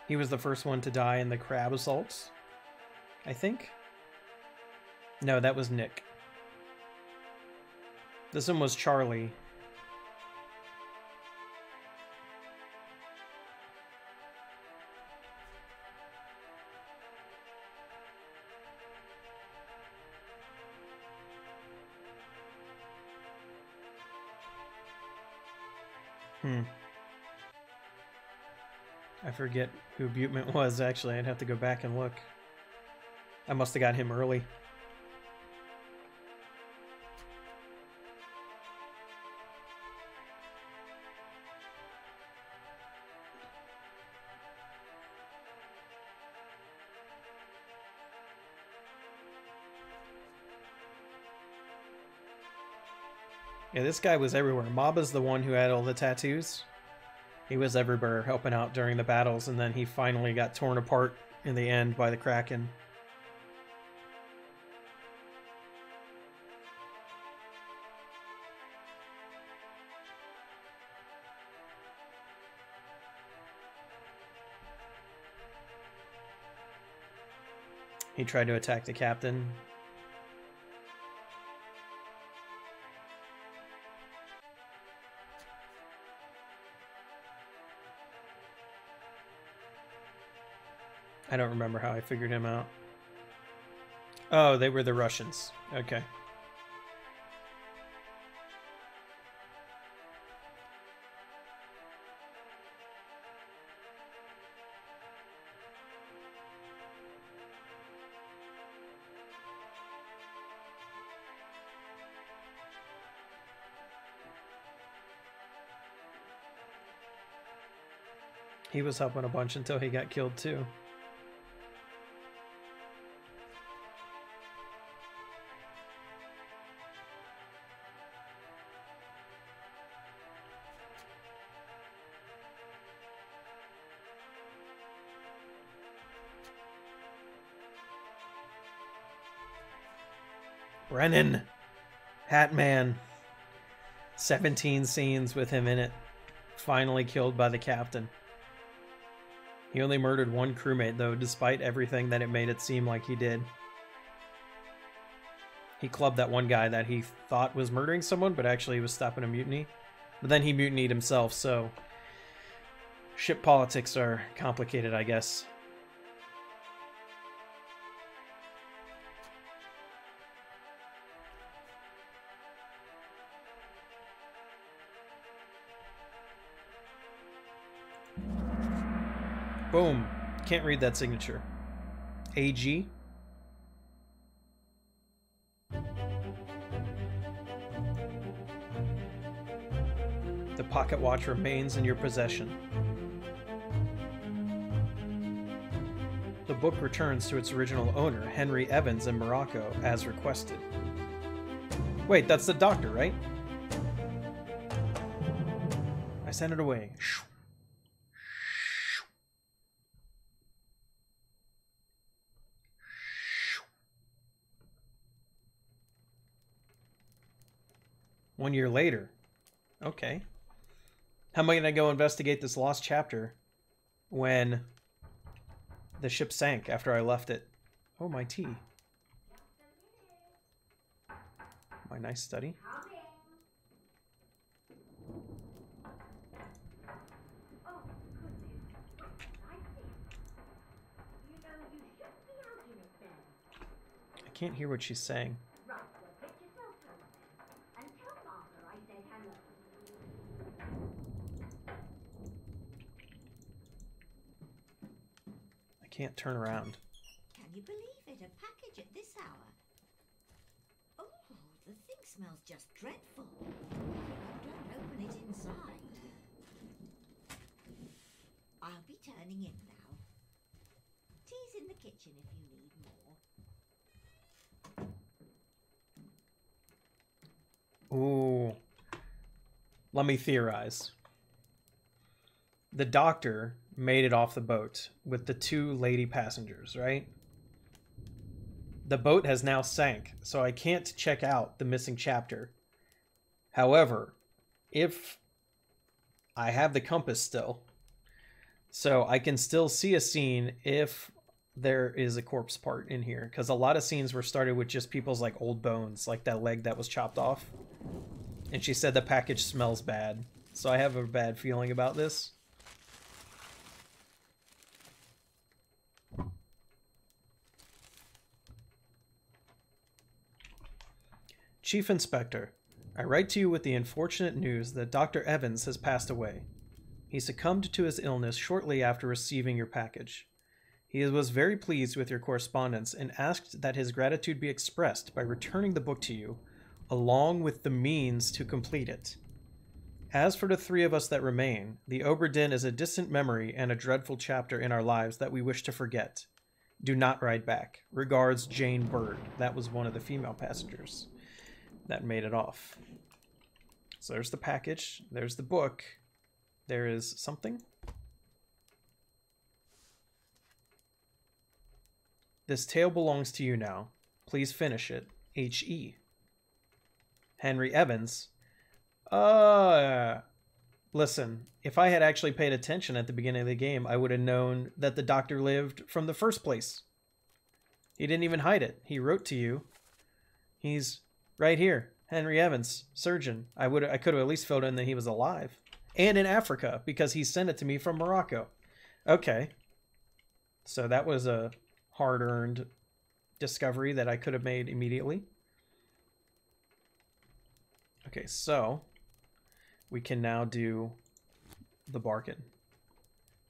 [SPEAKER 1] He was the first one to die in the crab assaults, I think. No, that was Nick. This one was Charlie. I forget who Buteman was, actually. I'd have to go back and look. I must have got him early. Yeah, this guy was everywhere. Maba's the one who had all the tattoos. He was everywhere helping out during the battles, and then he finally got torn apart in the end by the Kraken. He tried to attack the captain. I don't remember how I figured him out. Oh, they were the Russians. Okay. He was helping a bunch until he got killed too. Brennan, Hat Man. 17 scenes with him in it. Finally killed by the captain. He only murdered one crewmate, though, despite everything that it made it seem like he did. He clubbed that one guy that he thought was murdering someone, but actually was stopping a mutiny. But then he mutinied himself, so... ship politics are complicated, I guess. Boom. Can't read that signature. AG. The pocket watch remains in your possession. The book returns to its original owner, Henry Evans in Morocco, as requested. Wait, that's the doctor, right? I sent it away. One year later. Okay. How am I going to go investigate this lost chapter when the ship sank after I left it? Oh, my tea. My nice study. I can't hear what she's saying. I can't turn around.
[SPEAKER 5] Can you believe it? A package at this hour. Oh, the thing smells just dreadful. Don't open it inside. I'll be turning in now. Tea's in the kitchen if you need more.
[SPEAKER 1] Ooh. Let me theorize. The doctor made it off the boat with the 2 lady passengers, right? The boat has now sank, so I can't check out the missing chapter. However, if I have the compass still, so I can still see a scene if there is a corpse part in here, because a lot of scenes were started with just people's like old bones, like that leg that was chopped off. And she said the package smells bad, so I have a bad feeling about this. Chief Inspector, I write to you with the unfortunate news that Dr. Evans has passed away. He succumbed to his illness shortly after receiving your package. He was very pleased with your correspondence and asked that his gratitude be expressed by returning the book to you, along with the means to complete it. As for the 3 of us that remain, the Obra Dinn is a distant memory and a dreadful chapter in our lives that we wish to forget. Do not ride back. Regards, Jane Bird. That was one of the female passengers that made it off. So there's the package. There's the book. There is something. This tale belongs to you now. Please finish it. H.E. Henry Evans. Listen, if I had actually paid attention at the beginning of the game, I would have known that the doctor lived from the first place. He didn't even hide it. He wrote to you. He's right here. Henry Evans, surgeon. I could have at least filled in that he was alive. And in Africa, because he sent it to me from Morocco. Okay. So that was a hard-earned discovery that I could have made immediately. Okay, so we can now do the bargain.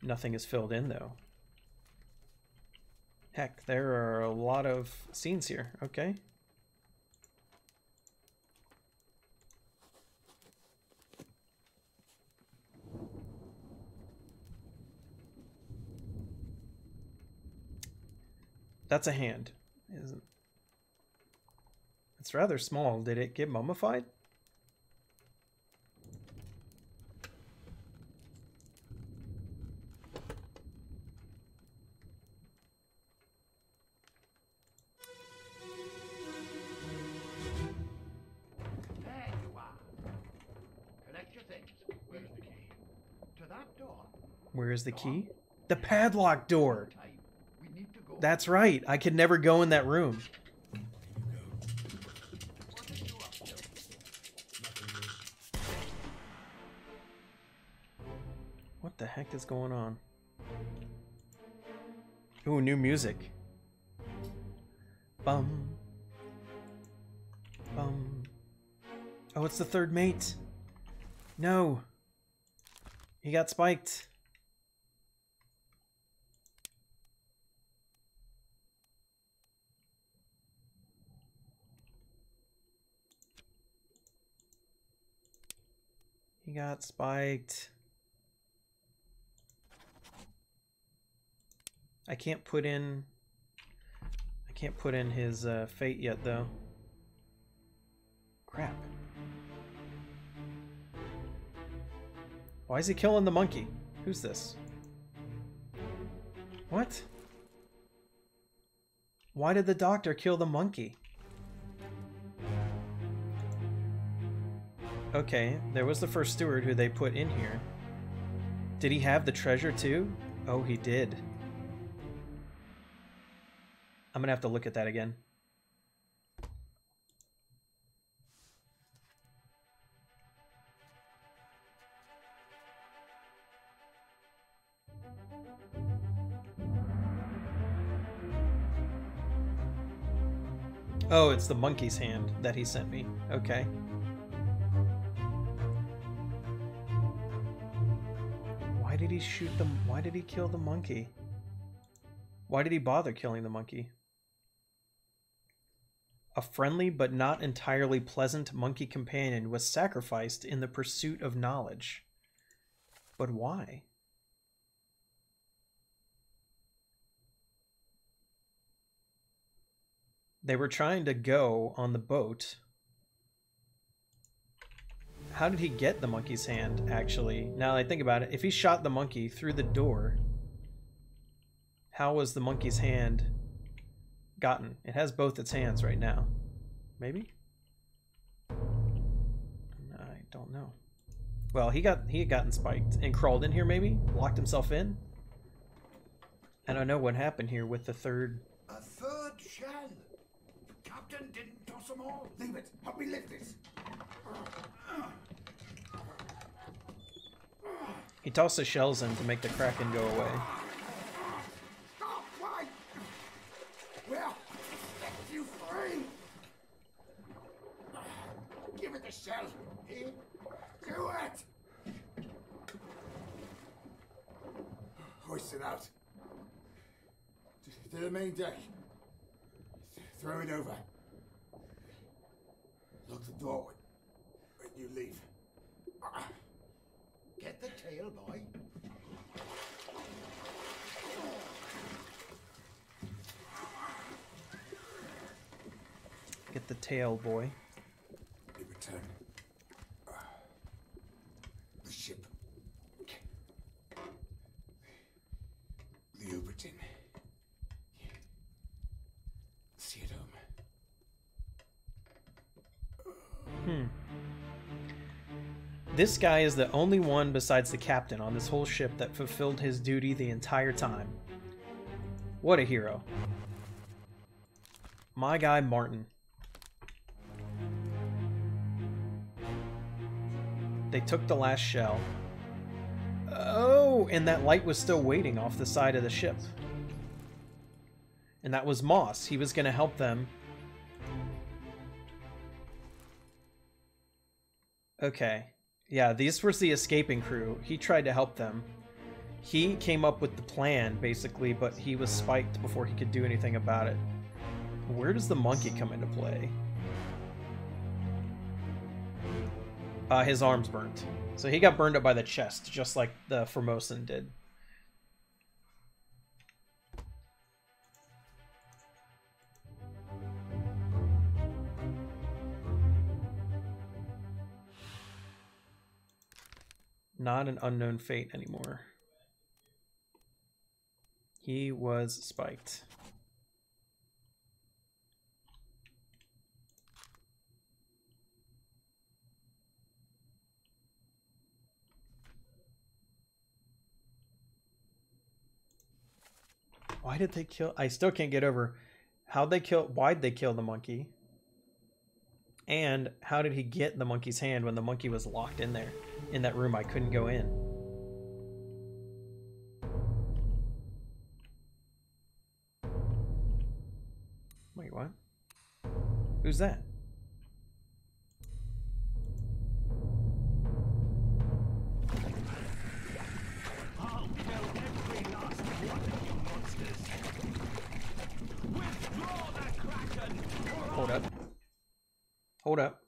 [SPEAKER 1] Nothing is filled in, though. Heck, there are a lot of scenes here. Okay. That's a hand. Isn't? It's rather small. Did it get mummified?
[SPEAKER 6] There you are. Collect your things. Where's the key? To that door.
[SPEAKER 1] Where is the key? The padlock door.
[SPEAKER 6] We need to go.
[SPEAKER 1] That's right. I could never go in that room.
[SPEAKER 6] What are you up to?
[SPEAKER 1] What the heck is going on? Ooh, new music. Bum. Bum. Oh, it's the third mate. No. He got spiked. He got spiked. I can't put in his fate yet though. Crap. Why is he killing the monkey? Who's this? What? Why did the doctor kill the monkey? Okay, there was the first steward who they put in here. Did he have the treasure too? Oh, he did. I'm gonna have to look at that again. Oh, it's the monkey's hand that he sent me. Okay. Why did he shoot them? Why did he kill the monkey? Why did he bother killing the monkey? A friendly but not entirely pleasant monkey companion was sacrificed in the pursuit of knowledge. But why? They were trying to go on the boat. How did he get the monkey's hand, actually? Now that I think about it, if he shot the monkey through the door, how was the monkey's hand gotten? It has both its hands right now. Maybe? I don't know. Well, he had gotten spiked and crawled in here, maybe? Locked himself in? I don't know what happened here with the third...
[SPEAKER 6] A third shell? The captain didn't toss them all. Leave it. Help me lift this.
[SPEAKER 1] He tossed the shells in to make the Kraken go away.
[SPEAKER 6] Stop! Why? Well, set you free. Give it the shell. Here. Do it. Hoist it out. To the main deck. Throw it over. Lock the door when you leave. Get the tail, boy.
[SPEAKER 1] Get the tail, boy.
[SPEAKER 6] We return. The ship. The Obra Dinn. See it home.
[SPEAKER 1] This guy is the only one besides the captain on this whole ship that fulfilled his duty the entire time. What a hero. My guy Martin. They took the last shell. Oh, and that light was still waiting off the side of the ship. And that was Moss. He was going to help them. Okay. Yeah, these were the escaping crew. He tried to help them. He came up with the plan, basically, but he was spiked before he could do anything about it. Where does the monkey come into play? His arm's burnt. So he got burned up by the chest, just like the Formosan did. Not an unknown fate anymore. He was spiked. Why did they kill? I still can't get over how'd they kill, why'd they kill the monkey? And how did he get the monkey's hand when the monkey was locked in there? In that room I couldn't go in. Wait, what? Who's that?
[SPEAKER 2] I'll kill every last one of you monsters. Withdraw the Kraken!
[SPEAKER 1] Hold up. Hold up.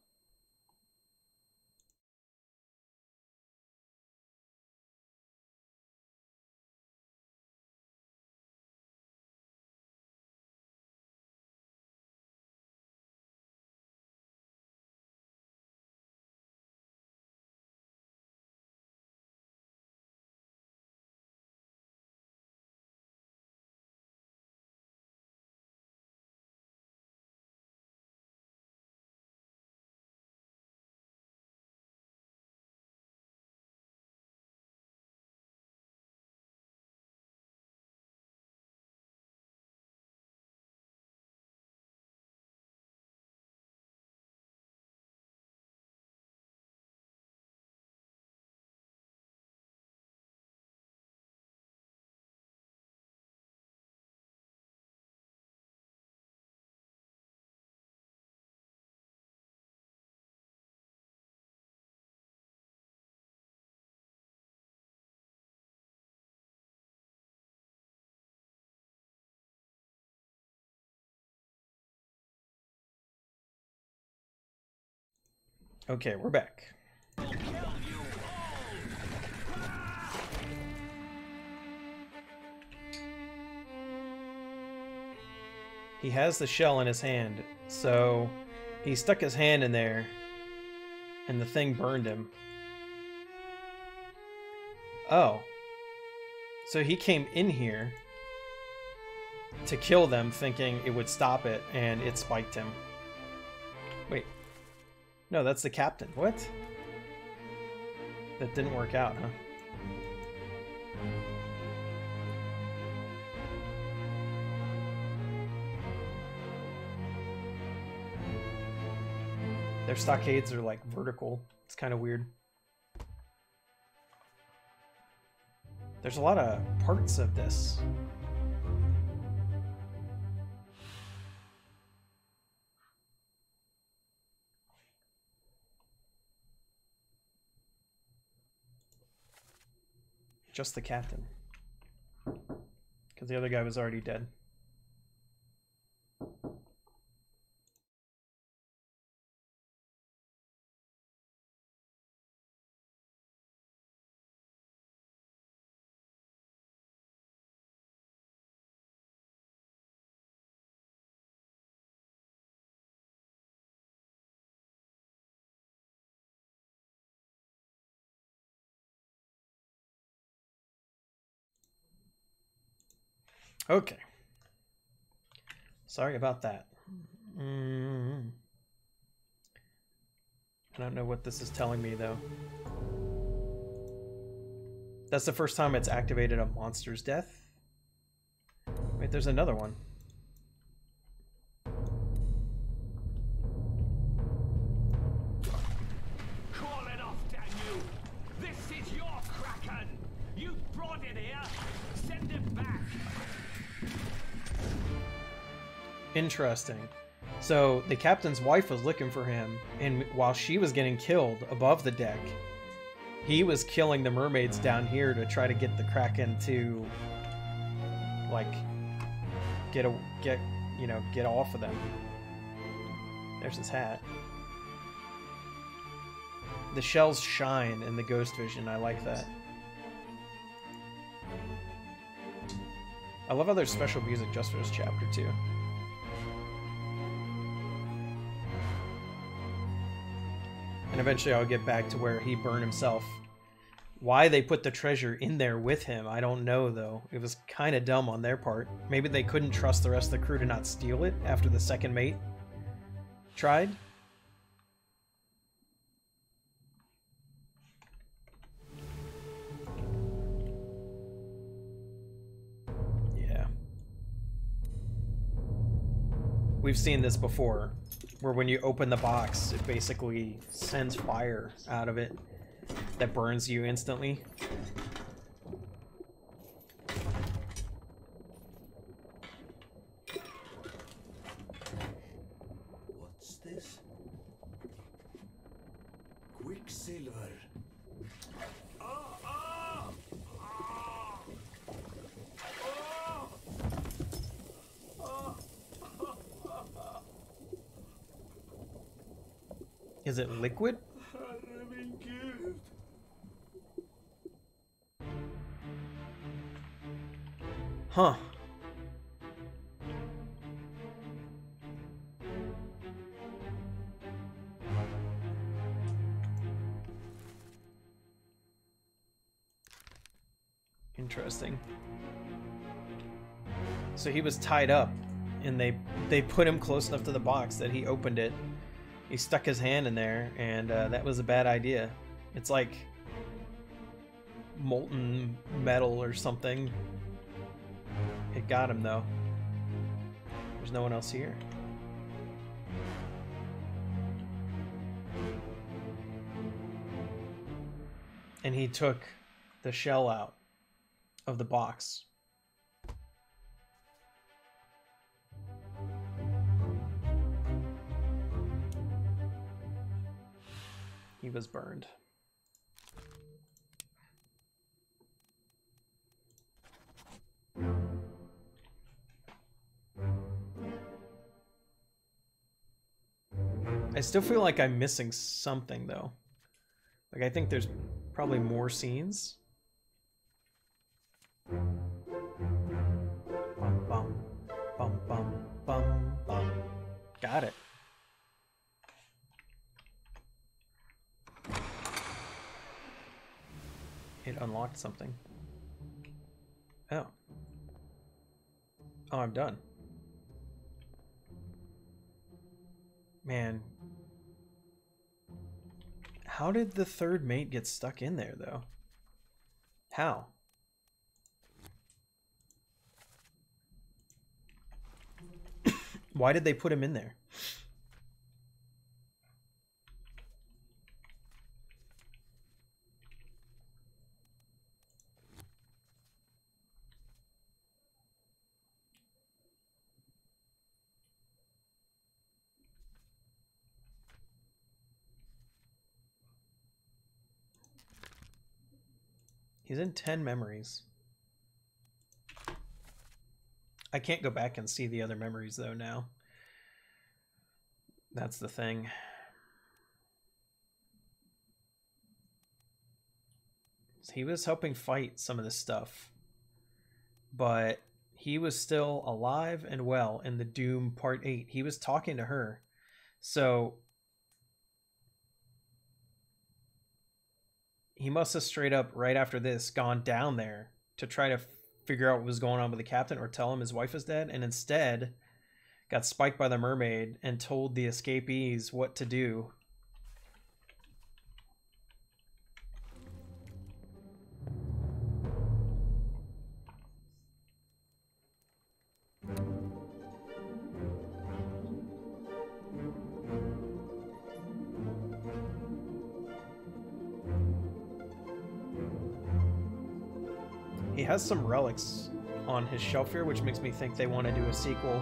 [SPEAKER 1] Okay, we're back. He has the shell in his hand, so he stuck his hand in there and the thing burned him. Oh. So he came in here to kill them thinking it would stop it, and it spiked him. Wait. No, that's the captain. What? That didn't work out, huh? Their stockades are like vertical. It's kind of weird. There's a lot of parts of this. Just the captain. Because the other guy was already dead. Okay. Sorry about that. I don't know what this is telling me, though. That's the first time it's activated a monster's death? Wait, there's another one.
[SPEAKER 3] Call it off, damn you! This is your Kraken! You brought it here! Send it back!
[SPEAKER 1] Interesting. So the captain's wife was looking for him, and while she was getting killed above the deck, he was killing the mermaids down here to try to get the Kraken to, like, get off of them. There's his hat. The shells shine in the ghost vision. I like that. I love how there's special music just for this chapter too. And eventually I'll get back to where he burned himself. Why they put the treasure in there with him, I don't know, though. It was kind of dumb on their part. Maybe they couldn't trust the rest of the crew to not steal it after the second mate tried. Yeah. We've seen this before, where when you open the box, it basically sends fire out of it that burns you instantly.
[SPEAKER 2] What's this? Quicksilver.
[SPEAKER 1] Is it liquid? Huh. Interesting. So he was tied up, and they put him close enough to the box that he opened it. He stuck his hand in there, and that was a bad idea. It's like molten metal or something. It got him, though. There's no one else here. And he took the shell out of the box. He was burned. I still feel like I'm missing something, though. Like, I think there's probably more scenes. Bum, bum, bum, bum, bum, bum. Got it. It unlocked something. Oh. Oh, I'm done. Man. How did the third mate get stuck in there, though? How? Why did they put him in there? He's in 10 memories. I can't go back and see the other memories, though, now. That's the thing. He was helping fight some of this stuff, but he was still alive and well in the Doom Part 8. He was talking to her. So he must have straight up, right after this, gone down there to try to figure out what was going on with the captain or tell him his wife is dead, and instead got spiked by the mermaid and told the escapees what to do. He has some relics on his shelf here, which makes me think they want to do a sequel.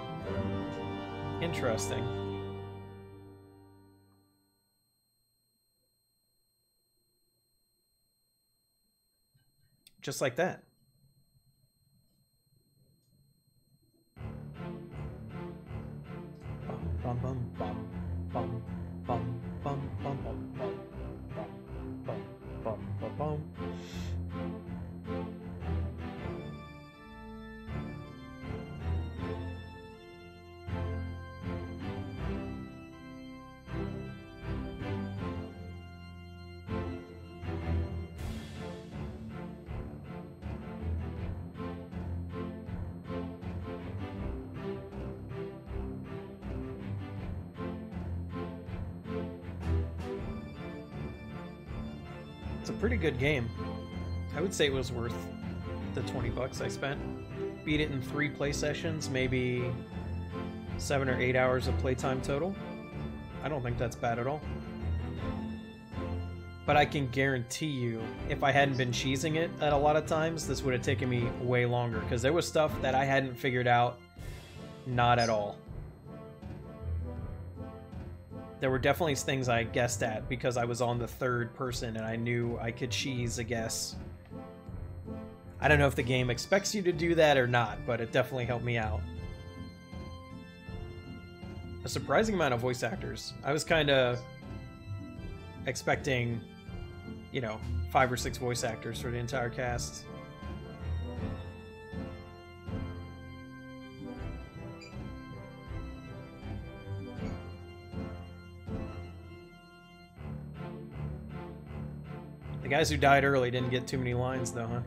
[SPEAKER 1] Interesting. Just like that. Bum bum bum bum bum bum bum bum bum bum bum bum bum. It's a pretty good game. I would say it was worth the 20 bucks I spent. Beat it in 3 play sessions, maybe 7 or 8 hours of playtime total. I don't think that's bad at all. But I can guarantee you, if I hadn't been cheesing it at a lot of times, this would have taken me way longer, because there was stuff that I hadn't figured out, not at all. There were definitely things I guessed at because I was on the third person and I knew I could cheese a guess. I don't know if the game expects you to do that or not, but it definitely helped me out. A surprising amount of voice actors. I was kind of expecting, you know, 5 or 6 voice actors for the entire cast. The guys who died early didn't get too many lines, though, huh?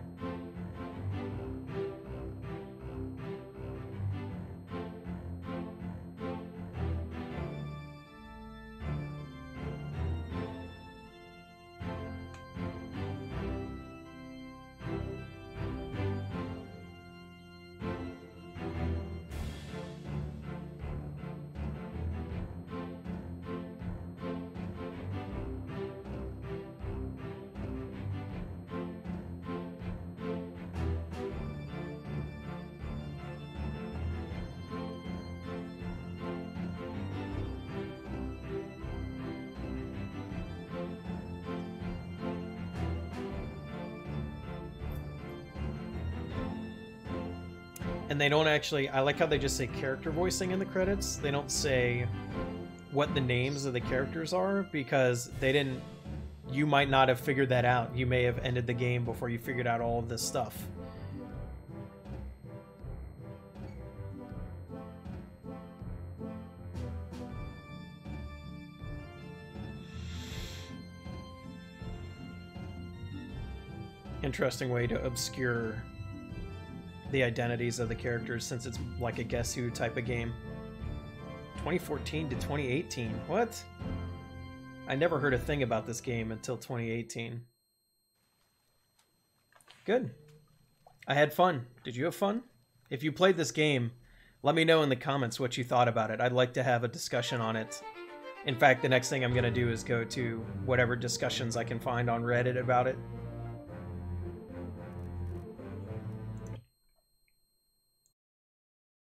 [SPEAKER 1] And they don't actually, I like how they just say character voicing in the credits. They don't say what the names of the characters are, because they didn't... You might not have figured that out. You may have ended the game before you figured out all of this stuff. Interesting way to obscure the identities of the characters, since it's like a Guess Who type of game. 2014 to 2018. What? I never heard a thing about this game until 2018. Good. I had fun. Did you have fun? If you played this game, let me know in the comments what you thought about it. I'd like to have a discussion on it. In fact, the next thing I'm going to do is go to whatever discussions I can find on Reddit about it.